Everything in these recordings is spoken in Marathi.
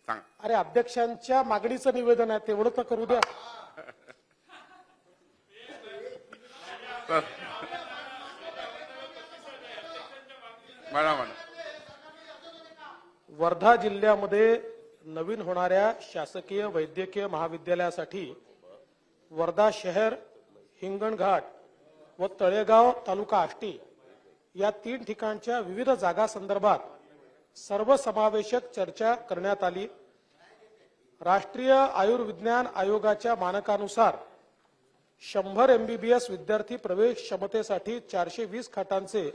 सांगा. अरे अध्यक्षांच्या मागणीचं निवेदन आहे तेवढं तर करू द्या. मॅडम वर्धा जिल्ह्यामध्ये नवीन होणाऱ्या शासकीय वैद्यकीय महाविद्यालयासाठी वर्धा शहर, हिंगणघाट व तळेगाव तालुका आष्टी या 3 ठिकाणच्या विविध जागा संदर्भात सर्वसमावेशक चर्चा करण्यात आली. राष्ट्रीय आयुर्विज्ञान आयोगाच्या मानकानुसार 100 MBBS विद्यार्थी प्रवेश क्षमतेसाठी 420 खाटांचे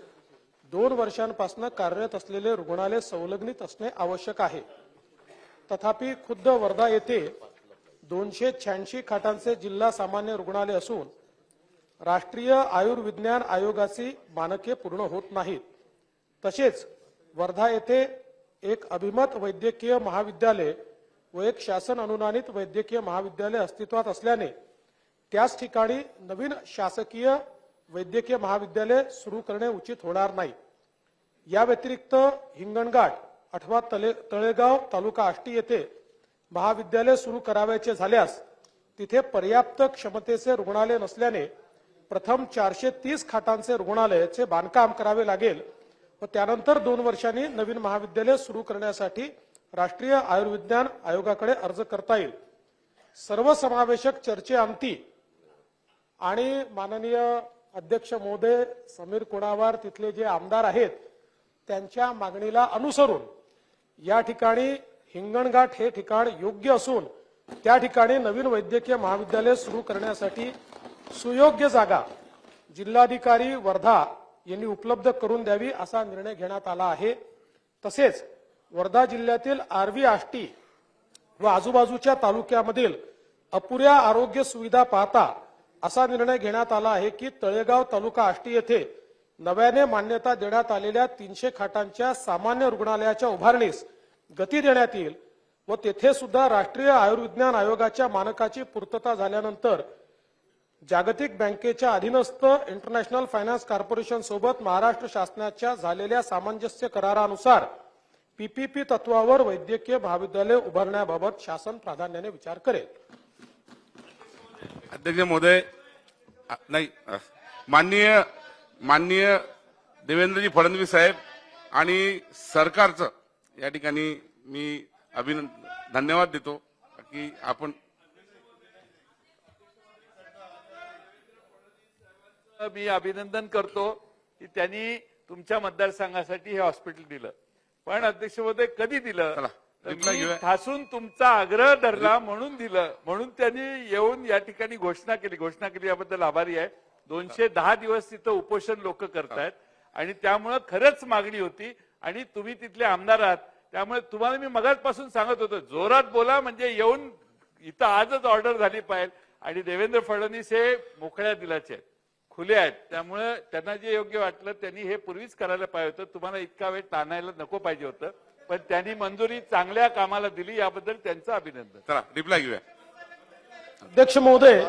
2 वर्षांपासून कार्यरत असलेले रुग्णालय संलग्नित असणे आवश्यक आहे. तथापि खुद्द वर्धा येथे 286 खाटांचे जिल्हा सामान्य रुग्णालय असून राष्ट्रीय आयुर्विज्ञान आयोगाची मानके पूर्ण होत नाहीत. तसेच वर्धा येथे एक अभिमत वैद्यकीय महाविद्यालय व एक शासन अनुदानित वैद्यकीय महाविद्यालय अस्तित्वात असल्याने त्याच ठिकाणी नवीन शासकीय वैद्यकीय महाविद्यालय सुरू करणे उचित होणार नाही. या व्यतिरिक्त हिंगणघाट अथवा तळेगाव तालुका आष्टी येथे महाविद्यालय सुरू करावयाचे झाल्यास तिथे पर्याप्त क्षमतेचे रुग्णालय नसल्याने प्रथम 430 खाटांचे रुग्णालयाचे बांधकाम करावे लागेल व त्यानंतर 2 वर्षांनी नवीन महाविद्यालय सुरू करण्यासाठी राष्ट्रीय आयुर्विज्ञान आयोगाकडे अर्ज करता येईल. सर्वसमावेशक चर्चेअंती आणि माननीय अध्यक्ष महोदय समीर कुणावार तिथले जे आमदार आहेत त्यांच्या मागणीला अनुसरून या ठिकाणी हिंगणघाट हे ठिकाण योग्य असून त्या ठिकाणी नवीन वैद्यकीय महाविद्यालय सुरू करण्यासाठी सुयोग्य जागा जिल्हाधिकारी वर्धा यांनी उपलब्ध करून द्यावी असा निर्णय घेण्यात आला आहे. तसेच वर्धा जिल्ह्यातील आर्वी आष्टी व आजूबाजूच्या तालुक्यामधील अपुऱ्या आरोग्य सुविधा पाहता असा निर्णय घेण्यात आला आहे की तळेगाव तालुका आष्टी येथे नव्याने मान्यता देण्यात आलेल्या 300 खाटांच्या सामान्य रुग्णालयाच्या उभारणीस गती देण्यात येईल व तेथे सुद्धा राष्ट्रीय आयुर्विज्ञान आयोगाच्या मानकाची पूर्तता झाल्यानंतर जागतिक बँकेच्या अधीनस्थ इंटरनॅशनल फायनान्स कॉर्पोरेशन सोबत महाराष्ट्र शासनाच्या झालेल्या सामंजस्य करारानुसार PPP तत्वावर वैद्यकीय महाविद्यालय उभारण्याबाबत शासन प्राधान्याने विचार करेल. अध्यक्ष महोदय नाही माननीय देवेंद्रजी फडणवीस साहेब आणि सरकारचं या ठिकाणी मी धन्यवाद देतो की आपण मी अभिनंदन करतो की त्यांनी तुमच्या मतदारसंघासाठी हे हॉस्पिटल दिलं. पण अध्यक्ष महोदय कधी दिलं तर मी ठासून तुमचा आग्रह धरला म्हणून दिलं. म्हणून त्यांनी येऊन या ठिकाणी घोषणा केली याबद्दल आभारी आहे. 210 दिवस तिथं उपोषण लोक करतायत आणि त्यामुळे खरंच मागणी होती आणि तुम्ही तिथले आमदार आहात त्यामुळे तुम्हाला मी मगाचपासून सांगत होतो जोरात बोला म्हणजे येऊन इथं आजच ऑर्डर झाली पाहिजे. आणि देवेंद्र फडणवीस हे मोकळ्या दिलाचे आहेत, खुले आहेत, त्यामुळे त्यांना जे योग्य वाटलं त्यांनी हे पूर्वीच करायला पाहिजे होतं. तुम्हाला इतका वेळ ताणायला नको पाहिजे होतं पण त्यांनी मंजुरी चांगल्या कामाला दिली याबद्दल त्यांचं अभिनंदन. चला रिप्लाय घेऊया. अध्यक्ष महोदय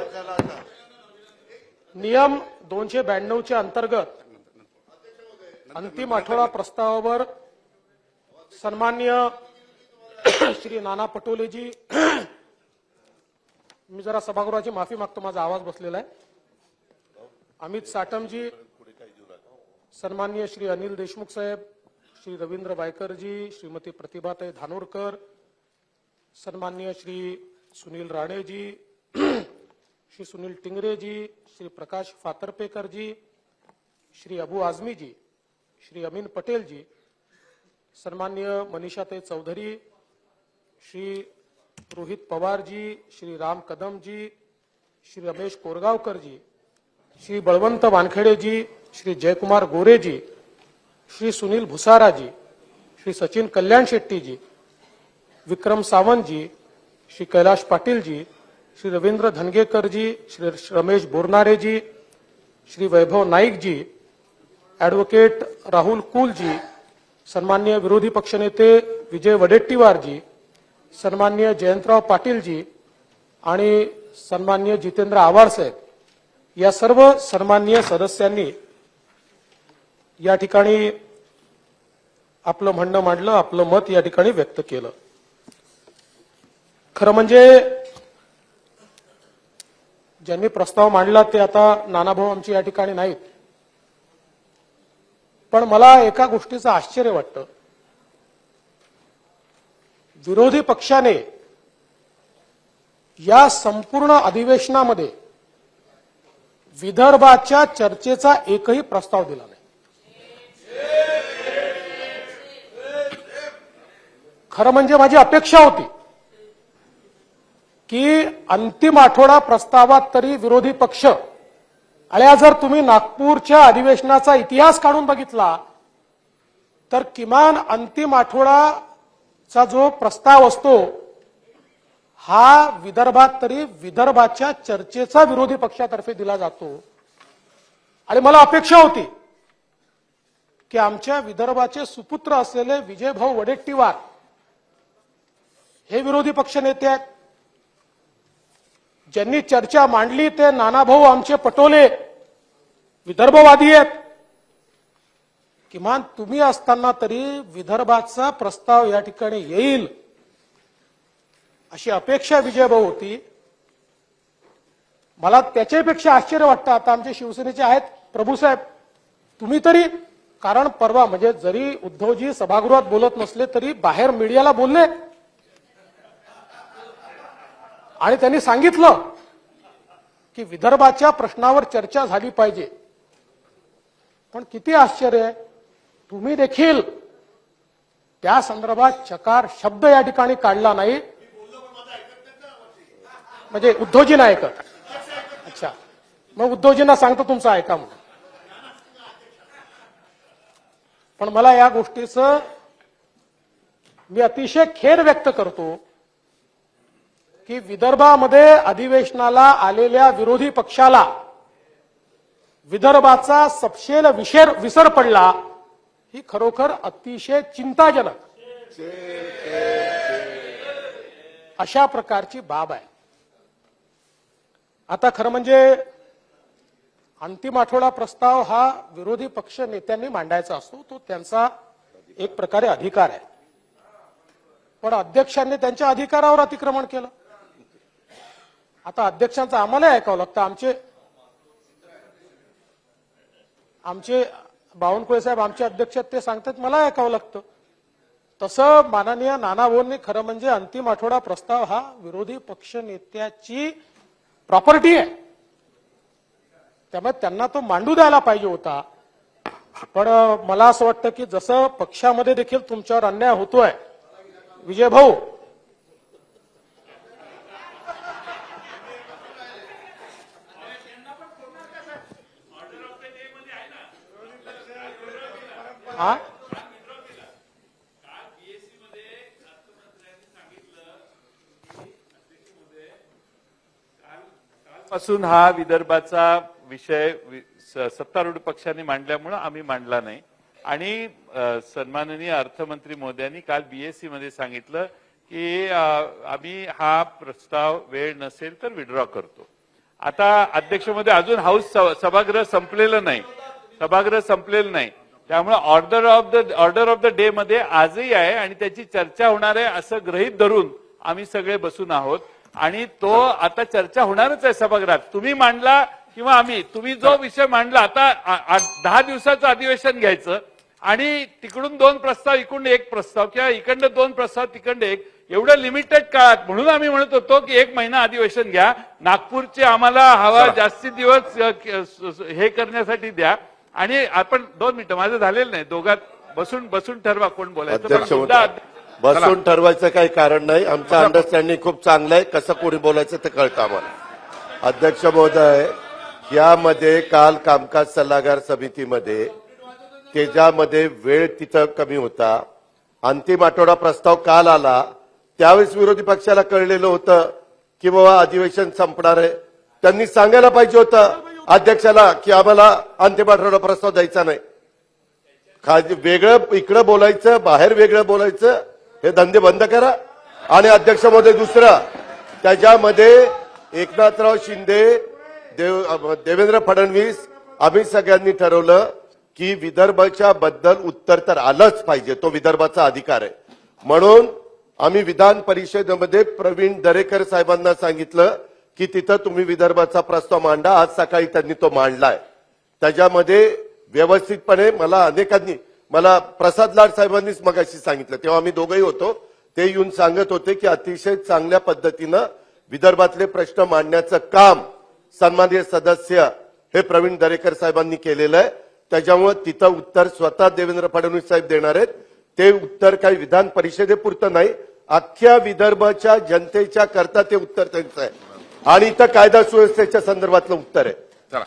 नियम 292 च्या अंतर्गत अंतिम आठवडा प्रस्तावावर सन्माननीय श्री नाना पटोलेजी, मी जरा सभागृहाची माफी मागतो, माझा आवाज बसलेला आहे, अमित साटमजी, सन्माननीय श्री अनिल देशमुख साहेब, श्री रवींद्र वायकरजी, श्रीमती प्रतिभाताई धानोरकर, सन्माननीय श्री सुनील राणेजी, श्री सुनील टिंगरेजी, श्री प्रकाश फातर्पेकरजी, श्री अबू आझमीजी, श्री अमीन पटेलजी, सन्माननीय मनीषाताई चौधरी, श्री रोहित पवारजी, श्री राम कदमजी, श्री रमेश कोरगावकरजी, श्री बळवंत वानखेडेजी, श्री जयकुमार गोरेजी, श्री सुनील भुसाराजी, श्री सचिन कल्याण शेट्टीजी, विक्रम सावंतजी, श्री कैलाश पाटीलजी, श्री रवींद्र धनगेकरजी, श्री रमेश बोरनारेजी, श्री वैभव नाईकजी, ॲडव्होकेट राहुल कुलजी, सन्माननीय विरोधी पक्षनेते विजय वडेट्टीवारजी, सन्माननीय जयंतराव पाटीलजी आणि सन्माननीय जितेंद्र आव्हाड साहेब या सर्व सन्माननीय सदस्यांनी या ठिकाणी आपलं म्हणणं मांडलं, आपलं मत या ठिकाणी व्यक्त केलं. खरं म्हणजे ज्यांनी प्रस्ताव मांडला ते आता नानाभाऊ आमची या ठिकाणी नाहीत, पण मला एका गोष्टीचं आश्चर्य वाटतं. विरोधी पक्षाने या संपूर्ण अधिवेशनामध्ये विदर्भाच्या चर्चेचा एकही प्रस्ताव दिला नाही. खरं म्हणजे माझी अपेक्षा होती की अंतिम आठवडा प्रस्तावात तरी विरोधी पक्ष, अळ्या जर तुम्ही नागपूरच्या अधिवेशनाचा इतिहास काढून बघितला तर किमान अंतिम आठवडाचा जो प्रस्ताव असतो हा विदर्भात तरी विदर्भाच्या चर्चेचा विरोधी पक्षातर्फे दिला जातो. आणि मला अपेक्षा होती की आमच्या विदर्भाचे सुपुत्र असलेले विजयभाऊ वडेट्टीवार हे विरोधी पक्ष नेते आहेत. ज्यांनी चर्चा मांडली ते नानाभाऊ आमचे पटोले विदर्भवादी आहेत. किमान तुम्ही असताना तरी विदर्भाचा प्रस्ताव या ठिकाणी येईल अशी अपेक्षा विजयभाऊ होती. मला त्याच्यापेक्षा आश्चर्य वाटतं आता आमचे शिवसेनेचे आहेत प्रभूसाहेब, तुम्ही तरी, कारण परवा म्हणजे जरी उद्धवजी सभागृहात बोलत नसले तरी बाहेर मीडियाला बोलले आणि त्यांनी सांगितलं की विदर्भाच्या प्रश्नावर चर्चा झाली पाहिजे. पण किती आश्चर्य आहे, तुम्ही देखील त्या संदर्भात चकार शब्द या ठिकाणी काढला नाही. म्हणजे उद्धवजी नाही ऐकत. अच्छा, मग उद्धवजींना सांगतो तुमचं ऐका म्हणून. पण मला या गोष्टीचं मी अतिशय खेद व्यक्त करतो की विदर्भामध्ये अधिवेशनाला आलेल्या विरोधी पक्षाला विदर्भाचा सपशेल विसर पडला, ही खरोखर अतिशय चिंताजनक अशा प्रकारची बाब आहे. आता खरं म्हणजे अंतिम आठवडा प्रस्ताव हा विरोधी पक्ष नेत्यांनी मांडायचा असतो, तो त्यांचा एक प्रकारे अधिकार आहे. पण अध्यक्षांनी त्यांच्या अधिकारावर अतिक्रमण केलं. आता अध्यक्षांचं आम्हाला ऐकावं लागतं. आमचे बावनकुळे साहेब आमचे अध्यक्ष ते सांगतात, मला ऐकावं लागतं. तसं माननीय नानाभाऊंनी खरं म्हणजे अंतिम आठवडा प्रस्ताव हा विरोधी पक्ष नेत्याची प्रॉपर्टी आहे, त्यामुळे त्यांना तो मांडू द्यायला पाहिजे होता. पण मला असं वाटतं की जसं पक्षामध्ये देखील तुमच्यावर अन्याय होतोय विजय भाऊ, हा पासून हा विदर्भाचा विषय सत्तारूढ पक्षाने मांडल्यामुळे आम्ही मांडला नाही. आणि सन्माननीय अर्थमंत्री महोदयांनी काल बीएससी मध्ये सांगितलं की आम्ही हा प्रस्ताव वेळ नसेल तर विड्रॉ करतो. आता अध्यक्ष महोदय अजून हाऊस सभागृह संपलेलं नाही, त्यामुळे ऑर्डर ऑफ द डे मध्ये आजही आहे आणि त्याची चर्चा होणार आहे असं गृहीत धरून आम्ही सगळे बसून आहोत. आणि तो आता चर्चा होणारच आहे सभागृहात. तुम्ही मांडला किंवा आम्ही, तुम्ही जो विषय मांडला, आता 10 दिवसाचं अधिवेशन घ्यायचं आणि तिकडून 2 प्रस्ताव, इकडून 1 प्रस्ताव, किंवा इकडनं 2 प्रस्ताव तिकडे 1, एवढं लिमिटेड काळात. म्हणून आम्ही म्हणत होतो की 1 महिना अधिवेशन घ्या, नागपूरचे आम्हाला हवा जास्ती दिवस हे करण्यासाठी द्या. आणि आपण 2 मिनिटं, माझं झालेलं नाही, दोघात बसून ठरवा कोण बोलायचं. बसून ठरवायचं काही कारण नाही. आमचं अंडरस्टँडिंग खूप चांगलं आहे, कसं कोणी बोलायचं ते कळतं आम्हाला. अध्यक्ष महोदय, यामध्ये काल कामकाज सल्लागार समितीमध्ये त्याच्यामध्ये वेळ तिथं कमी होता. अंतिम आठवडा प्रस्ताव काल आला, त्यावेळेस विरोधी पक्षाला कळलेलं होतं की बाबा अधिवेशन संपणार आहे. त्यांनी सांगायला पाहिजे होतं अध्यक्षाला की आम्हाला अंतिम आठवडा प्रस्ताव द्यायचा नाही. वेगळं इकडं बोलायचं, बाहेर वेगळं बोलायचं, हे धंदे बंद करा. आणि अध्यक्ष महोदय, दुसरं त्याच्यामध्ये एकनाथराव शिंदे, देवेंद्र फडणवीस, आम्ही सगळ्यांनी ठरवलं की विदर्भाच्या बद्दल उत्तर तर आलंच पाहिजे, तो विदर्भाचा अधिकार आहे. म्हणून आम्ही विधान परिषदेमध्ये प्रवीण दरेकर साहेबांना सांगितलं की तिथं तुम्ही विदर्भाचा प्रस्ताव मांडा. आज सकाळी त्यांनी तो मांडलाय. त्याच्यामध्ये व्यवस्थितपणे मला प्रसाद लाड साहेबांनीच मगाशी सांगितलं, तेव्हा आम्ही दोघंही होतो, ते येऊन सांगत होते की अतिशय चांगल्या पद्धतीनं विदर्भातले प्रश्न मांडण्याचं काम सन्माननीय सदस्य हे प्रवीण दरेकर साहेबांनी केलेलं आहे. त्याच्यामुळे तिथं उत्तर स्वतः देवेंद्र फडणवीस साहेब देणार आहेत. ते उत्तर काही विधान परिषदेपुरतं नाही, अख्ख्या विदर्भाच्या जनतेच्या करता ते उत्तर त्यांचं आहे आणि इथं कायदा सुव्यवस्थेच्या संदर्भातलं उत्तर आहे. चला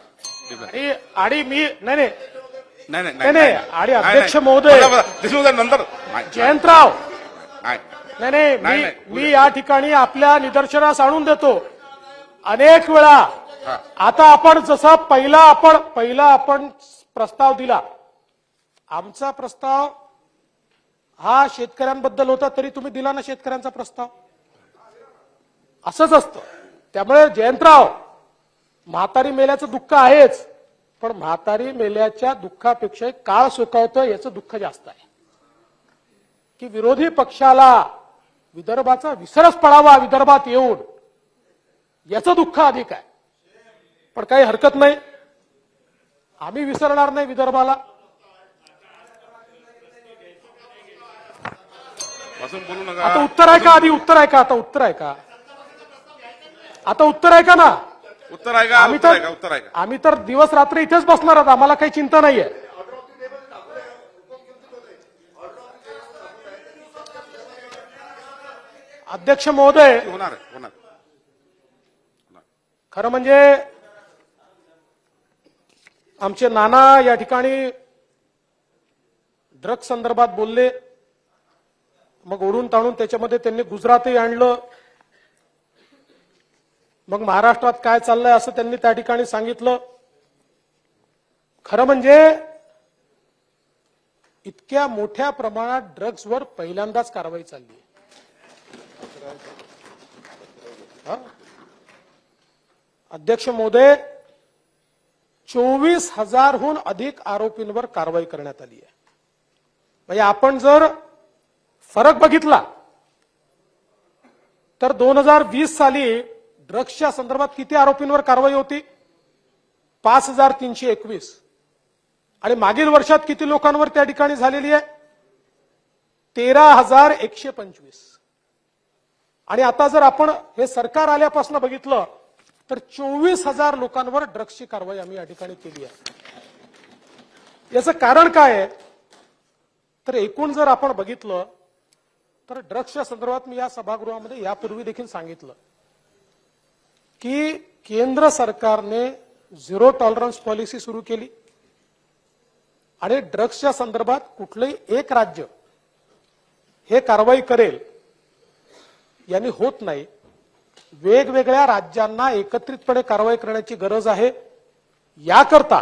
आणि मी नाही नाही आणि अध्यक्ष महोदय नंतर जयंतराव नाही. मी या ठिकाणी आपल्या निदर्शनास आणून देतो अनेक वेळा. आता आपण जसा पहिला आपण प्रस्ताव दिला, आमचा प्रस्ताव हा शेतकऱ्यांबद्दल होता, तरी तुम्ही दिला ना शेतकऱ्यांचा प्रस्ताव. असंच असतं. त्यामुळे जयंतराव, म्हातारी मेल्याचं दुःख आहेच, पण म्हातारी मेल्याच्या दुःखापेक्षा काळ सुकावतं याचं दुःख जास्त आहे की विरोधी पक्षाला विदर्भाचा विसरच पडावा विदर्भात येऊन, याचं दुःख अधिक आहे. पण काही हरकत नाही, आम्ही विसरणार नाही विदर्भाला. बसून बोलू नका. आता उत्तर आहे का? आधी उत्तर आहे का? आता उत्तर आहे का? आता उत्तर आहे का ना? उत्तर आहे का? आम्ही आम्ही तर दिवस रात्र इथेच बसणार आहोत, आम्हाला काही चिंता नाहीये. अध्यक्ष महोदय, होणार. खरं म्हणजे आमचे नाना या ठिकाणी ड्रग्ज संदर्भात बोलले, मग ओढून ताणून त्याच्यामध्ये त्यांनी गुजरातही आणलं, मग महाराष्ट्रात काय चाललंय असं त्यांनी त्या ठिकाणी सांगितलं. खरं म्हणजे इतक्या मोठ्या प्रमाणात ड्रग्जवर पहिल्यांदाच कारवाई चालली आहे. अध्यक्ष महोदय, 24,000हून अधिक आरोपींवर कारवाई करण्यात आली आहे. म्हणजे आपण जर फरक बघितला तर 2020 साली ड्रग्सच्या संदर्भात किती आरोपींवर कारवाई होती? 5,321. आणि मागील वर्षात किती लोकांवर त्या ठिकाणी झालेली आहे? 13,125. आणि आता जर आपण हे सरकार आल्यापासून बघितलं तर 24,000 लोकांवर ड्रग्सची कारवाई आम्ही या ठिकाणी केली आहे. याचं कारण काय आहे? तर एकूण जर आपण बघितलं तर ड्रग्सच्या संदर्भात मी या सभागृहामध्ये यापूर्वी देखील सांगितलं की केंद्र सरकारने झिरो टॉलरन्स पॉलिसी सुरू केली आणि ड्रग्सच्या संदर्भात कुठलंही एक राज्य हे कारवाई करेल यांनी होत नाही. वेगवेगळ्या राज्यांना एकत्रितपणे कारवाई करण्याची गरज आहे. याकरता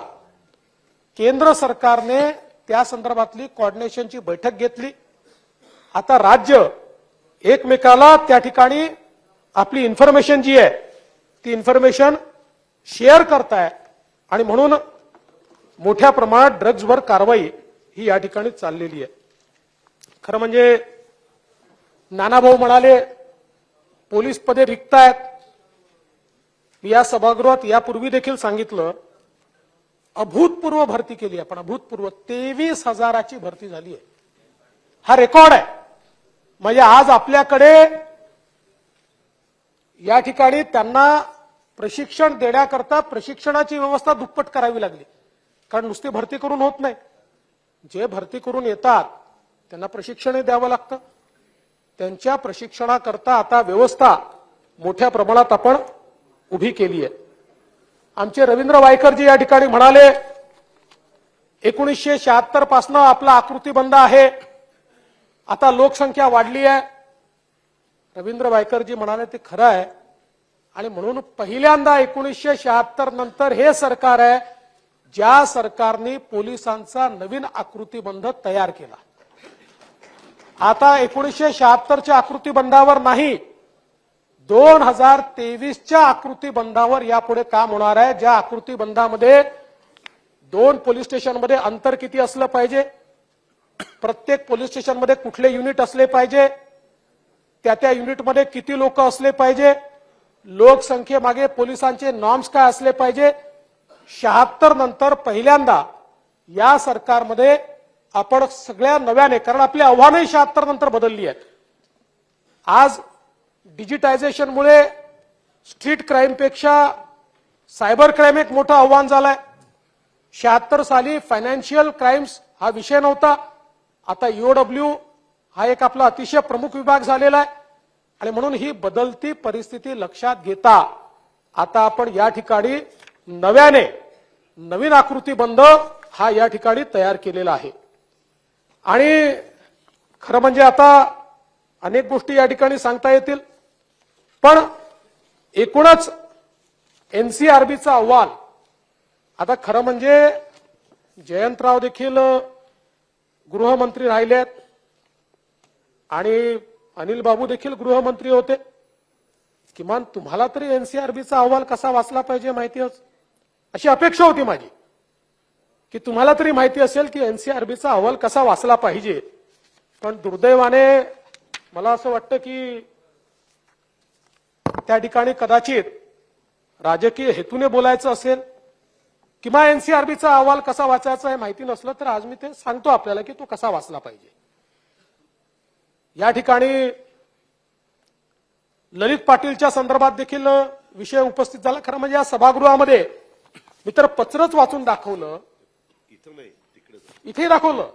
केंद्र सरकारने त्या संदर्भातली कोऑर्डिनेशनची बैठक घेतली. आता राज्य एकमेकाला त्या ठिकाणी आपली इन्फॉर्मेशन जी आहे ती इन्फॉर्मेशन शेअर करताय आणि म्हणून मोठ्या प्रमाणात ड्रग्जवर कारवाई ही या ठिकाणी चाललेली आहे. खरं म्हणजे नानाभाऊ म्हणाले पोलीस पदे रिक्त आहेत. मी या सभागृहात यापूर्वी देखील सांगितलं, अभूतपूर्व भरती केली आपण, अभूतपूर्व 23,000ची भरती झाली आहे. हा रेकॉर्ड आहे. म्हणजे आज आपल्याकडे या ठिकाणी त्यांना प्रशिक्षण देण्याकरता प्रशिक्षणाची व्यवस्था दुप्पट करावी लागली. कारण नुसती भरती करून होत नाही. जे भरती करून येतात त्यांना प्रशिक्षणही द्यावं लागतं. त्यांच्या प्रशिक्षणाकरता आता व्यवस्था मोठ्या प्रमाणात आपण उभी केली आहे. आमचे रवींद्र वायकरजी या ठिकाणी म्हणाले 1976 पासून आपला आकृतीबंध आहे, आता लोकसंख्या वाढली आहे. रवींद्र वायकरजी म्हणाले ते खरं आहे आणि म्हणून पहिल्यांदा 1976 नंतर हे सरकार आहे ज्या सरकारने पोलिसांचा नवीन आकृतीबंध तयार केला. आता 1976च्या आकृतीबंधावर नाही, 2023च्या आकृतीबंधावर यापुढे काम होणार आहे. ज्या आकृतीबंधामध्ये 2 पोलीस स्टेशनमध्ये अंतर किती असलं पाहिजे, प्रत्येक पोलीस स्टेशनमध्ये कुठले युनिट असले पाहिजे, त्या युनिटमध्ये किती लोक असले पाहिजे, लोकसंख्येमागे पोलिसांचे नॉर्म्स काय असले पाहिजे. 76 नंतर पहिल्यांदा या सरकारमध्ये आपण सगळ्या नव्याने, कारण आपली आव्हानही 76 नंतर बदलली आहेत. आज डिजिटायझेशनमुळे स्ट्रीट क्राईमपेक्षा सायबर क्राईम एक मोठं आव्हान झालंय. 76 साली फायनान्शियल क्राईम्स हा विषय नव्हता. आता ईओडब्ल्यू हा एक आपला अतिशय प्रमुख विभाग झालेला आहे. आणि म्हणून ही बदलती परिस्थिती लक्षात घेता आता आपण या ठिकाणी नव्याने नवीन आकृतीबंध हा या ठिकाणी तयार केलेला आहे. आणि खरं म्हणजे आता अनेक गोष्टी या ठिकाणी सांगता येतील, पण एकूणच एनसीआरबीचा अहवाल आता खरं म्हणजे जयंतराव देखील गृहमंत्री राहिलेत आणि अनिल बाबू देखील गृहमंत्री होते. किमान तुम्हाला तरी एनसीआरबीचा अहवाल कसा वाचला पाहिजे माहिती अशी अपेक्षा होती माझी, की तुम्हाला तरी माहिती असेल की एनसीआरबीचा अहवाल कसा वाचला पाहिजे. पण दुर्दैवाने मला असं वाटतं की त्या ठिकाणी कदाचित राजकीय हेतूने बोलायचं असेल किंवा एनसीआरबीचा अहवाल कसा वाचायचा हे माहिती नसलं तर आज मी ते सांगतो आपल्याला की तो कसा वाचला पाहिजे. या ठिकाणी ललित पाटीलच्या संदर्भात देखील विषय उपस्थित झाला. खरं म्हणजे या सभागृहामध्ये मी तर पत्रच वाचून दाखवलं, इथे दाखवलं,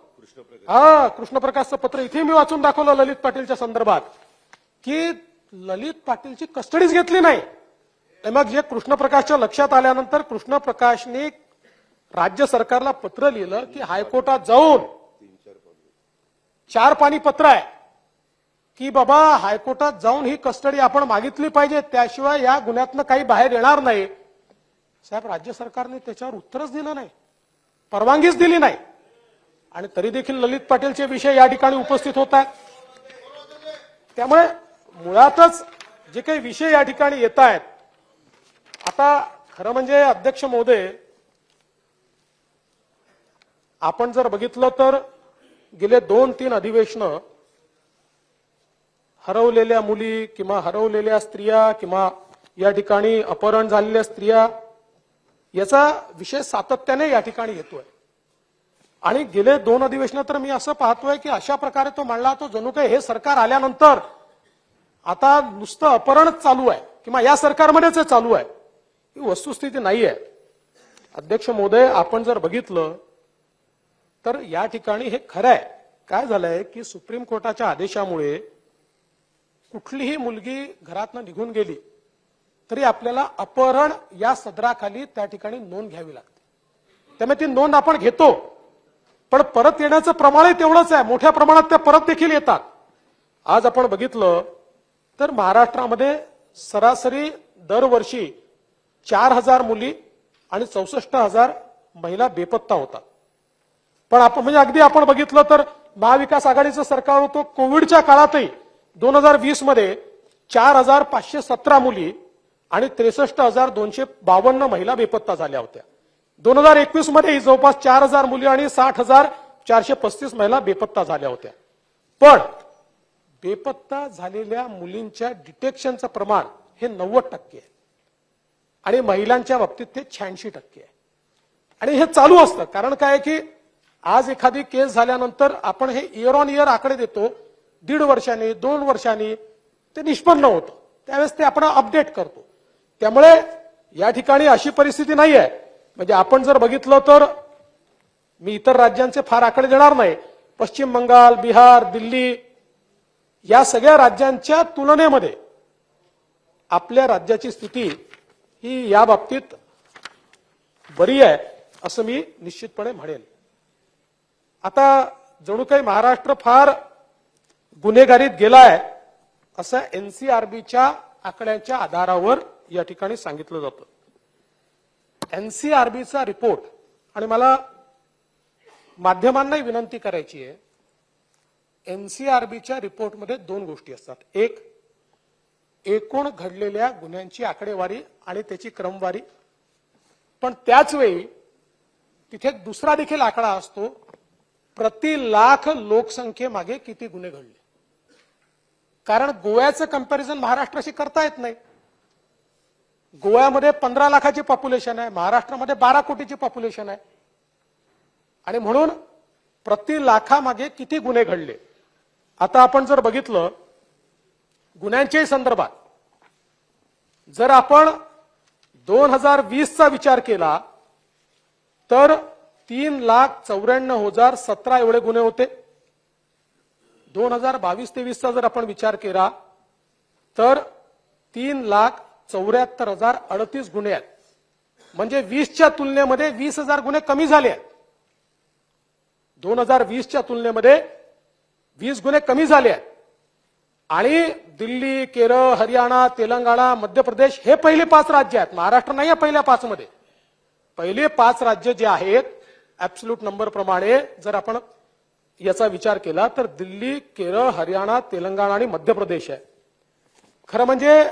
कृष्णप्रकाशचं पत्र इथे मी वाचून दाखवलं ललित पाटीलच्या संदर्भात, की ललित पाटीलची कस्टडीच घेतली नाही. मग जे कृष्णप्रकाशच्या लक्षात आल्यानंतर कृष्णप्रकाशने राज्य सरकारला पत्र लिहिलं की हायकोर्टात जाऊन 4 पानी पत्र आहे की बाबा हायकोर्टात जाऊन ही कस्टडी आपण मागितली पाहिजे, त्याशिवाय या गुन्ह्यातनं काही बाहेर येणार नाही. साहेब, राज्य सरकारने त्याच्यावर उत्तरच दिलं नाही, परवानगीच दिली नाही. आणि तरी देखील ललित पाटीलचे विषय या ठिकाणी उपस्थित होत आहेत. त्यामुळे मुळातच जे काही विषय या ठिकाणी येत आहेत, आता खरं म्हणजे अध्यक्ष महोदय, आपण जर बघितलं तर गेले 2-3 अधिवेशनं हरवलेल्या मुली किंवा हरवलेल्या स्त्रिया किंवा या ठिकाणी अपहरण झालेल्या स्त्रिया याचा विषय सातत्याने या ठिकाणी येतोय. आणि गेले 2 अधिवेशनं तर मी असं पाहतोय की अशा प्रकारे तो मांडला तो जणू काही हे सरकार आल्यानंतर आता नुसतं अपहरणच चालू आहे किंवा या सरकारमध्येच चालू आहे. ही वस्तुस्थिती नाही आहे. अध्यक्ष महोदय, आपण जर बघितलं तर या ठिकाणी हे खरं आहे. काय झालंय की सुप्रीम कोर्टाच्या आदेशामुळे कुठलीही मुलगी घरातनं निघून गेली तरी आपल्याला अपहरण या सदराखाली त्या ठिकाणी नोंद घ्यावी लागते. त्यामुळे ती नोंद आपण घेतो, पण परत येण्याचं प्रमाणही तेवढंच आहे. मोठ्या प्रमाणात त्या परत देखील येतात. आज आपण बघितलं तर महाराष्ट्रामध्ये सरासरी दरवर्षी 4000 मुली आणि 64,000 महिला बेपत्ता होतात. पण आपण म्हणजे अगदी आपण बघितलं तर महाविकास आघाडीचं सरकार होतं, कोविडच्या काळातही 2020 मध्ये 4517 मुली आणि 63,252 महिला बेपत्ता झाल्या होत्या. 2021 मध्ये जवळपास 4000 मुली आणि 60,435 महिला बेपत्ता झाल्या होत्या. पण बेपत्ता झालेल्या मुलींच्या डिटेक्शनचं प्रमाण हे 90% आहे आणि महिलांच्या बाबतीत ते 86% आहे. आणि हे चालू असतं. कारण काय की आज एखादी केस झाल्यानंतर आपण हे इयर ऑन इयर आकडे देतो, 1.5 वर्षांनी 2 वर्षांनी ते निष्पन्न होतं, त्यावेळेस ते आपण अपडेट करतो. त्यामुळे या ठिकाणी अशी परिस्थिती नाही आहे. म्हणजे आपण जर बघितलं तर मी इतर राज्यांचे फार आकडे देणार नाही, पश्चिम बंगाल, बिहार, दिल्ली या सगळ्या राज्यांच्या तुलनेमध्ये आपल्या राज्याची स्थिती ही या बाबतीत बरी आहे असं मी निश्चितपणे म्हणेन. आता जणू काही महाराष्ट्र फार गुन्हेगारीत गेलाय असं एनसीआरबीच्या आकड्यांच्या आधारावर या ठिकाणी सांगितलं जातं. एनसीआरबीचा रिपोर्ट, आणि मला माध्यमांनाही विनंती करायची आहे, एनसीआरबीच्या रिपोर्टमध्ये 2 गोष्टी असतात. एक, एकूण घडलेल्या गुन्ह्यांची आकडेवारी आणि त्याची क्रमवारी, पण त्याच वेळी तिथे दुसरा देखील आकडा असतो, प्रति लाख लोकसंख्येमागे किती गुन्हे घडले. कारण गोव्याचं कंपॅरिझन महाराष्ट्राशी करता येत नाही. गोव्यामध्ये 15 लाखाची पॉप्युलेशन आहे, महाराष्ट्रामध्ये 12 कोटीची पॉप्युलेशन आहे. आणि म्हणून प्रति लाखामागे किती गुन्हे घडले. आता आपण जर बघितलं गुन्ह्यांच्याही संदर्भात, जर आपण 2020चा विचार केला तर 3,94,017 एवढे गुन्हे होते. 2022-23चा जर आपण विचार केला तर 3,74,038 गुन्हे आहेत. म्हणजे 20च्या तुलनेमध्ये 20,000 गुन्हे कमी झाले आहेत. 2020च्या तुलनेमध्ये 20 गुन्हे कमी झाले आहेत. आणि दिल्ली, केरळ, हरियाणा, तेलंगणा, मध्य प्रदेश हे पहिले 5 राज्य आहेत. महाराष्ट्र नाही आहे पहिल्या 5 मध्ये. पहिले 5 राज्य जे आहेत ऍब्सोल्यूट नंबर प्रमाणे जर आपण याचा विचार केला तर दिल्ली, केरळ, हरियाणा, तेलंगणा आणि मध्य प्रदेश आहे. खरं म्हणजे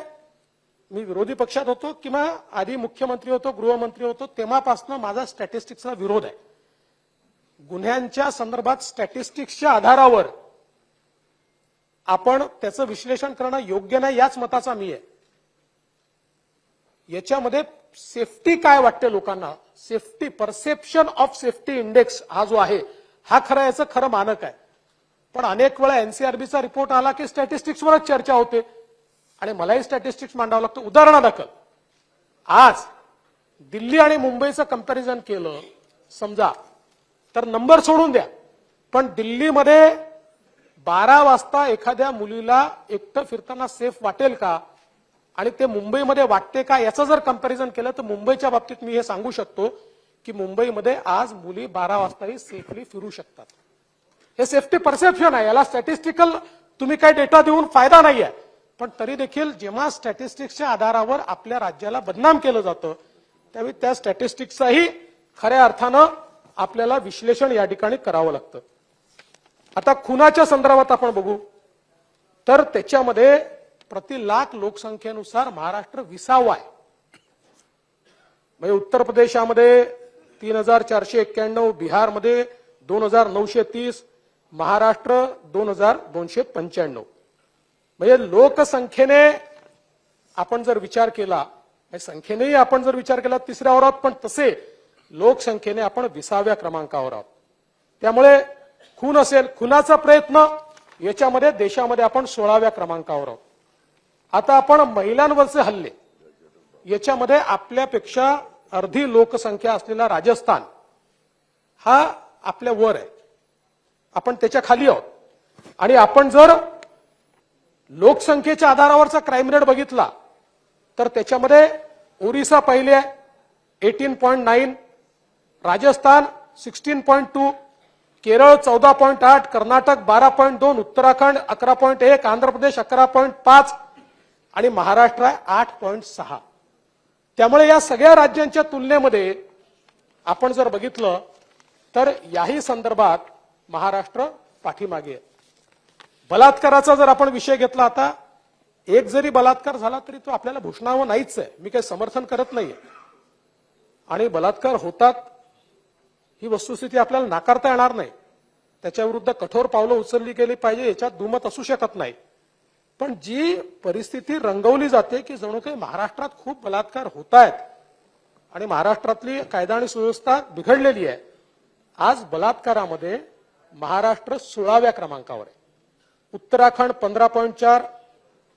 मी विरोधी पक्षात होतो किंवा आधी मुख्यमंत्री होतो, गृहमंत्री होतो, तेव्हापासून माझा स्टॅटिस्टिक्सला विरोध आहे. गुन्ह्यांच्या संदर्भात स्टॅटिस्टिक्सच्या आधारावर आपण त्याचं विश्लेषण करणं योग्य नाही याच मताचा मी आहे. याच्यामध्ये सेफ्टी काय वाटते लोकांना, safety perception of safety index हा जो आहे हा खरं याचं खरं मानक आहे. पण अनेक वेळा एनसीआरबीचा रिपोर्ट आला की स्टॅटिस्टिक्सवरच चर्चा होते आणि मलाही स्टॅटिस्टिक्स मांडावं लागतं. उदाहरणादाखल आज दिल्ली आणि मुंबईचं कंपॅरिझन केलं समजा तर नंबर सोडून द्या, पण दिल्लीमध्ये 12 वाजता एखाद्या मुलीला एकटं फिरताना सेफ वाटेल का आणि ते मुंबईमध्ये वाटते का याचं जर कंपॅरिझन केलं तर मुंबईच्या बाबतीत मी हे सांगू शकतो की मुंबईमध्ये आज मुली 12 वाजताही सेफली फिरू शकतात. हे सेफ्टी परसेप्शन आहे, याला स्टॅटिस्टिकल तुम्ही काही डेटा देऊन फायदा नाही आहे. पण तरी देखील जेव्हा स्टॅटिस्टिक्सच्या आधारावर आपल्या राज्याला बदनाम केलं जातं त्यावेळी त्या स्टॅटिस्टिक्सचाही खऱ्या अर्थानं आपल्याला विश्लेषण या ठिकाणी करावं लागतं. आता खुनाच्या संदर्भात आपण बघू तर त्याच्यामध्ये प्रति लाख लोकसंख्येनुसार महाराष्ट्र 20वा आहे. म्हणजे उत्तर प्रदेशामध्ये 3,491, बिहारमध्ये 2,930, महाराष्ट्र 2,295. म्हणजे लोकसंख्येने आपण जर विचार केला, संख्येनेही आपण जर विचार केला 3ऱ्यावर आहोत, पण तसे लोकसंख्येने आपण 20व्या क्रमांकावर आहोत. त्यामुळे खून असेल, खुनाचा प्रयत्न याच्यामध्ये देशामध्ये आपण 16व्या क्रमांकावर आहोत. आता आपण महिलांवरचे हल्ले याच्यामध्ये आपल्यापेक्षा अर्धी लोकसंख्या असलेला राजस्थान हा आपल्या वर आहे, आपण त्याच्या खाली आहोत. आणि आपण जर लोकसंख्येच्या आधारावरचा क्राईम रेट बघितला तर त्याच्यामध्ये ओरिसा पहिले आहे 18.9, राजस्थान 16.2, केरळ 14.8, कर्नाटक 12.2, उत्तराखंड 11.1, आंध्र प्रदेश 11.5 आणि महाराष्ट्र आहे 8.6. त्यामुळे या सगळ्या राज्यांच्या तुलनेमध्ये आपण जर बघितलं तर याही संदर्भात महाराष्ट्र पाठीमागे आहे. बलात्काराचा जर आपण विषय घेतला, आता एक जरी बलात्कार झाला तरी तो आपल्याला भूषणावं नाहीच आहे, मी काही समर्थन करत नाहीये. आणि बलात्कार होतात ही वस्तुस्थिती आपल्याला नाकारता येणार नाही, त्याच्याविरुद्ध कठोर पावलं उचलली गेली पाहिजे, याच्यात दुमत असू शकत नाही. पण जी परिस्थिती रंगवली जाते की जणू काही महाराष्ट्रात खूप बलात्कार होत आहेत आणि महाराष्ट्रातली कायदा आणि सुव्यवस्था बिघडलेली आहे. आज बलात्कारामध्ये महाराष्ट्र 16व्या क्रमांकावर आहे. उत्तराखंड 15.4,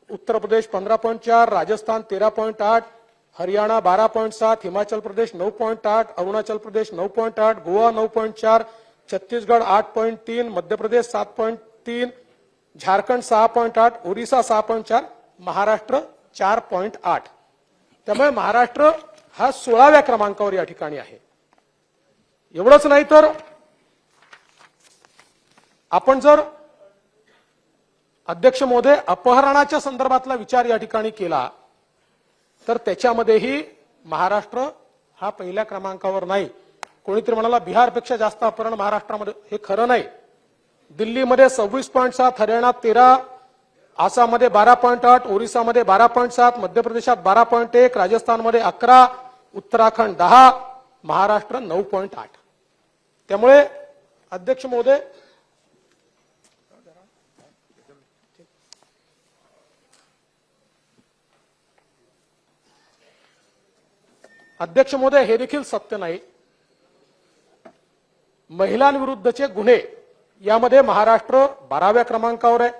उत्तर प्रदेश 15.4, राजस्थान 13.8, हरियाणा 12.7, हिमाचल प्रदेश 9.8, अरुणाचल प्रदेश 9.8, गोवा 9.4, छत्तीसगड 8.3, मध्य प्रदेश 7.3, झारखंड 6.8, ओरिसा 6.4, महाराष्ट्र 4.8. त्यामुळे महाराष्ट्र हा 16व्या क्रमांकावर या ठिकाणी आहे. एवढंच नाही तर आपण जर अध्यक्ष महोदय अपहरणाच्या संदर्भातला विचार या ठिकाणी केला तर त्याच्यामध्येही महाराष्ट्र हा पहिल्या क्रमांकावर नाही. कोणीतरी म्हणाला बिहारपेक्षा जास्त अपहरण महाराष्ट्रामध्ये, हे खरं नाही. दिल्लीमध्ये 26.7, हरियाणात 13, आसाममध्ये 12.8, ओरिसामध्ये 12.7, मध्य प्रदेशात 12.1, राजस्थानमध्ये 11, उत्तराखंड 10, महाराष्ट्र 9.8. त्यामुळे अध्यक्ष महोदय अध्यक्ष महोदय, हे देखील सत्य नाही. महिलांविरुद्धचे गुन्हे यामध्ये महाराष्ट्र 12व्या क्रमांकावर आहे,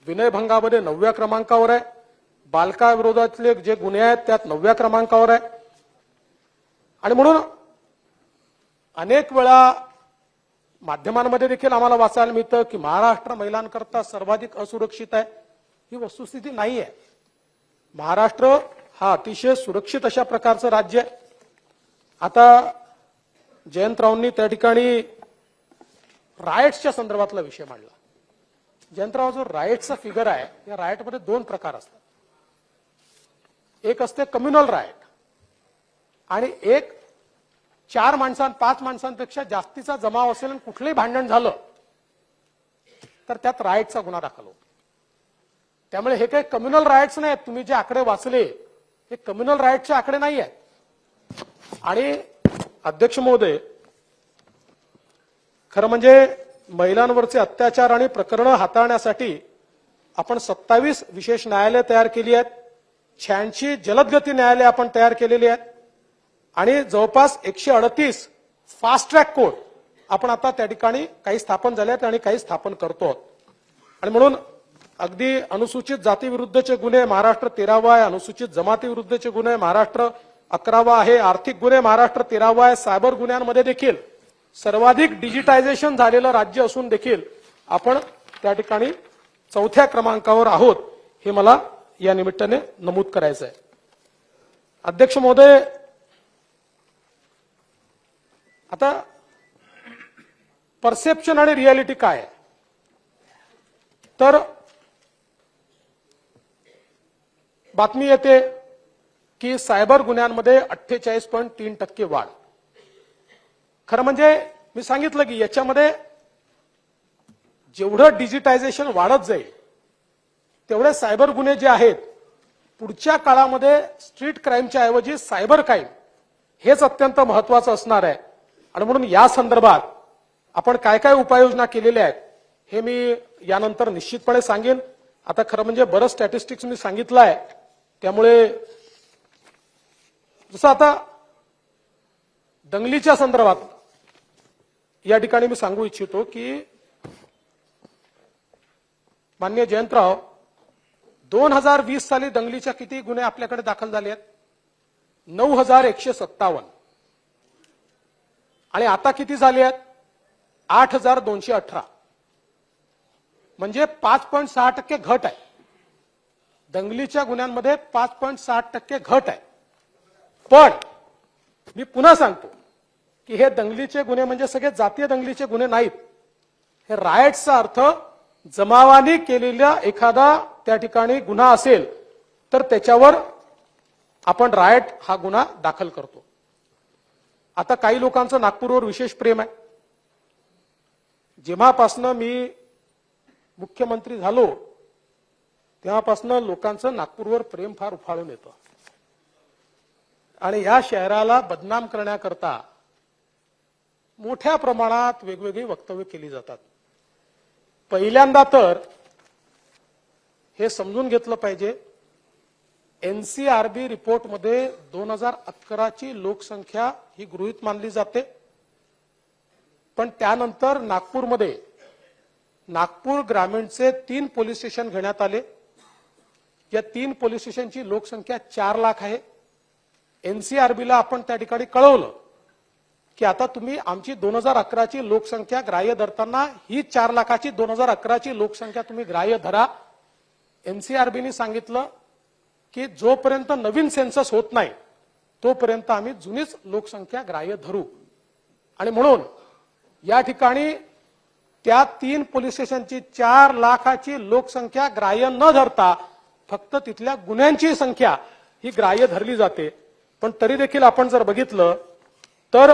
विनयभंगामध्ये 9व्या क्रमांकावर आहे, बालकाविरोधातले जे गुन्हे आहेत त्यात 9व्या क्रमांकावर आहे. आणि म्हणून अनेक वेळा माध्यमांमध्ये देखील आम्हाला वाचायला मिळतं की महाराष्ट्र महिलांकरता सर्वाधिक असुरक्षित आहे. ही वस्तुस्थिती नाही आहे. महाराष्ट्र हा अतिशय सुरक्षित अशा प्रकारचं राज्य आहे. आता जयंतरावांनी त्या ठिकाणी रायट्सच्या संदर्भातला विषय मांडला. जयंतराव, जो रायट्सचा फिगर आहे, या रायटमध्ये 2 प्रकार असतात. एक असते कम्युनल रायट आणि एक 4 5 माणसांपेक्षा जास्तीचा जमाव असेल आणि कुठलंही भांडण झालं तर त्यात रायटचा गुन्हा दाखल होतो. त्यामुळे हे काही कम्युनल रायट्स नाहीत. तुम्ही जे आकडे वाचले हे कम्युनल रायट्सचे आकडे नाही आहेत. आणि अध्यक्ष महोदय, खरं म्हणजे महिलांवरचे अत्याचार आणि प्रकरणं हाताळण्यासाठी आपण 27 विशेष न्यायालय तयार केली आहेत, 86 जलदगती न्यायालय आपण तयार केलेली आहेत आणि जवळपास 138 फास्ट ट्रॅक कोर्ट आपण आता त्या ठिकाणी काही स्थापन झाले आहेत आणि काही स्थापन करतो. आणि म्हणून अगदी अनुसूचित जाती विरुद्धचे गुन्हे महाराष्ट्र 13वा आहे, अनुसूचित जमाती विरुद्धचे गुन्हे महाराष्ट्र 11वा आहे, आर्थिक गुन्हे महाराष्ट्र 13वा आहे, सायबर गुन्ह्यांमध्ये देखील सर्वाधिक डिजिटायझेशन झालेलं राज्य असून देखील आपण त्या ठिकाणी 4थ्या क्रमांकावर आहोत, हे मला या निमित्ताने नमूद करायचं आहे. अध्यक्ष महोदय, आता परसेप्शन आणि रियालिटी काय आहे, तर बातमी येते की सायबर गुन्ह्यांमध्ये 48.3% वाढ. खरं म्हणजे मी सांगितलं की याच्यामध्ये जेवढं डिजिटायझेशन वाढत जाईल तेवढे सायबर गुन्हे जे आहेत पुढच्या काळामध्ये स्ट्रीट क्राईमच्या ऐवजी सायबर क्राईम हेच अत्यंत महत्वाचं असणार आहे. आणि म्हणून या संदर्भात आपण काय काय उपाययोजना केलेल्या आहेत हे मी यानंतर निश्चितपणे सांगेन. आता खरं म्हणजे बरंच स्टॅटिस्टिक्स मी सांगितलं आहे, त्यामुळे जसं आता दंगलीच्या संदर्भात या ठिकाणी मी सांगू इच्छितो की माननीय जयंतराव, 2020 साली दंगलीच्या किती गुन्हे आपल्याकडे दाखल झाले आहेत? 9157. आणि आता किती झाले आहेत? 8218. म्हणजे 5.6% घट आहे. दंगलीच्या गुन्ह्यांमध्ये 5.6% घट आहे. पण मी पुन्हा सांगतो की हे दंगलीचे गुन्हे म्हणजे सगळे जातीय दंगलीचे गुन्हे नाहीत. हे रायट्सचा अर्थ जमावाने केलेला एखादा त्या ठिकाणी गुन्हा असेल तर त्याच्यावर आपण रायट हा गुन्हा दाखल करतो. आता काही लोकांचं नागपूरवर विशेष प्रेम आहे. जेव्हापासनं मी मुख्यमंत्री झालो तेव्हापासनं लोकांचं नागपूरवर प्रेम फार उफाळून येतं आणि या शहराला बदनाम करण्याकरता मोठ्या प्रमाणात वेगवेगळी वक्तव्य केली जातात. पहिल्यांदा तर हे समजून घेतलं पाहिजे, एनसीआरबी रिपोर्टमध्ये 2011ची लोकसंख्या ही गृहीत मानली जाते. पण त्यानंतर नागपूरमध्ये नागपूर ग्रामीणचे 3 पोलीस स्टेशन घेण्यात आले. या 3 पोलीस स्टेशनची लोकसंख्या 4 लाख आहे. एनसीआरबीला आपण त्या ठिकाणी कळवलं की आता तुम्ही आमची 2011ची लोकसंख्या ग्राह्य धरताना ही 4 लाखाची 2011ची लोकसंख्या तुम्ही ग्राह्य धरा. एनसीआरबीने सांगितलं की जोपर्यंत नवीन सेन्सस होत नाही तोपर्यंत आम्ही जुनीच लोकसंख्या ग्राह्य धरू. आणि म्हणून या ठिकाणी त्या 3 पोलीस स्टेशनची 4 लाखाची लोकसंख्या ग्राह्य न धरता फक्त तिथल्या गुन्ह्यांची संख्या ही ग्राह्य धरली जाते. पण तरी देखील आपण जर बघितलं तर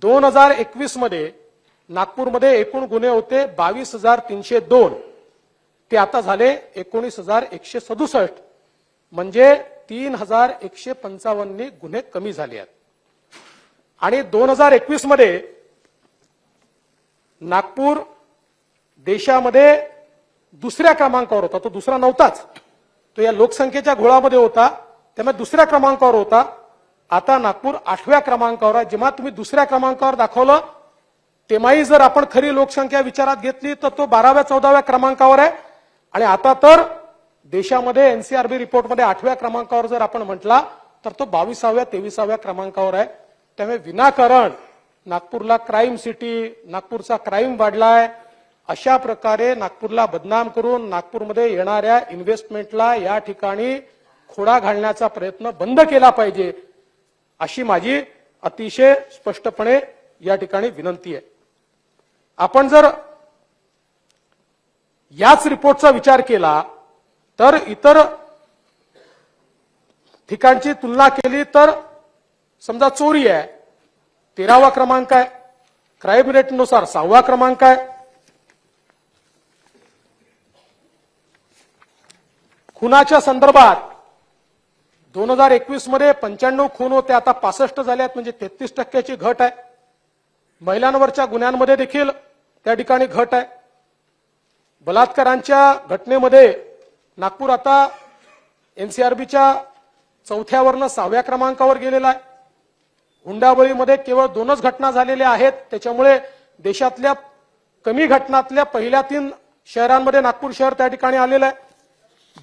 2021 मध्ये नागपूरमध्ये एकूण गुन्हे होते 22,302. ते आता झाले 19,167. म्हणजे 3,155 गुन्हे कमी झाले आहेत. आणि 2021 मध्ये नागपूर देशामध्ये 2ऱ्या क्रमांकावर होता. तो दुसरा नव्हताच, तो या लोकसंख्येच्या घोळामध्ये होता, त्यामुळे 2ऱ्या क्रमांकावर होता. आता नागपूर 8व्या क्रमांकावर आहे. जेव्हा तुम्ही दुसऱ्या क्रमांकावर दाखवलं तेव्हाही जर आपण खरी लोकसंख्या विचारात घेतली तर तो 12व्या 14व्या क्रमांकावर आहे. आणि आता तर देशामध्ये एनसीआरबी रिपोर्टमध्ये 8व्या क्रमांकावर जर आपण म्हटला तर तो 22व्या 23व्या क्रमांकावर आहे. त्यामुळे विनाकारण नागपूरला क्राईम सिटी, नागपूरचा क्राईम वाढलाय, अशा प्रकारे नागपूरला बदनाम करून नागपूरमध्ये येणाऱ्या इन्व्हेस्टमेंटला या ठिकाणी खोडा घालण्याचा प्रयत्न बंद केला पाहिजे, अशी माझी अतिशय स्पष्टपणे या ठिकाणी विनंती आहे. आपण जर याच रिपोर्टचा विचार केला तर इतर ठिकाणची तुलना केली तर समजा चोरी आहे 13वा क्रमांक आहे, क्राईम रेटनुसार 6वा क्रमांक आहे, खुनाच्या संदर्भात 2021 मध्ये 95 खून होते, आता 65 झाले आहेत, म्हणजे 33% घट आहे. महिलांवरच्या गुन्ह्यांमध्ये देखील त्या ठिकाणी घट आहे. बलात्कारांच्या घटनेमध्ये नागपूर आता एनसीआरबीच्या 4थ्यावरनं 6व्या क्रमांकावर गेलेला आहे. हुंडाबळीमध्ये केवळ 2च घटना झालेल्या आहेत, त्याच्यामुळे देशातल्या कमी घटनातल्या पहिल्या 3 शहरांमध्ये नागपूर शहर त्या ठिकाणी आलेलं आहे.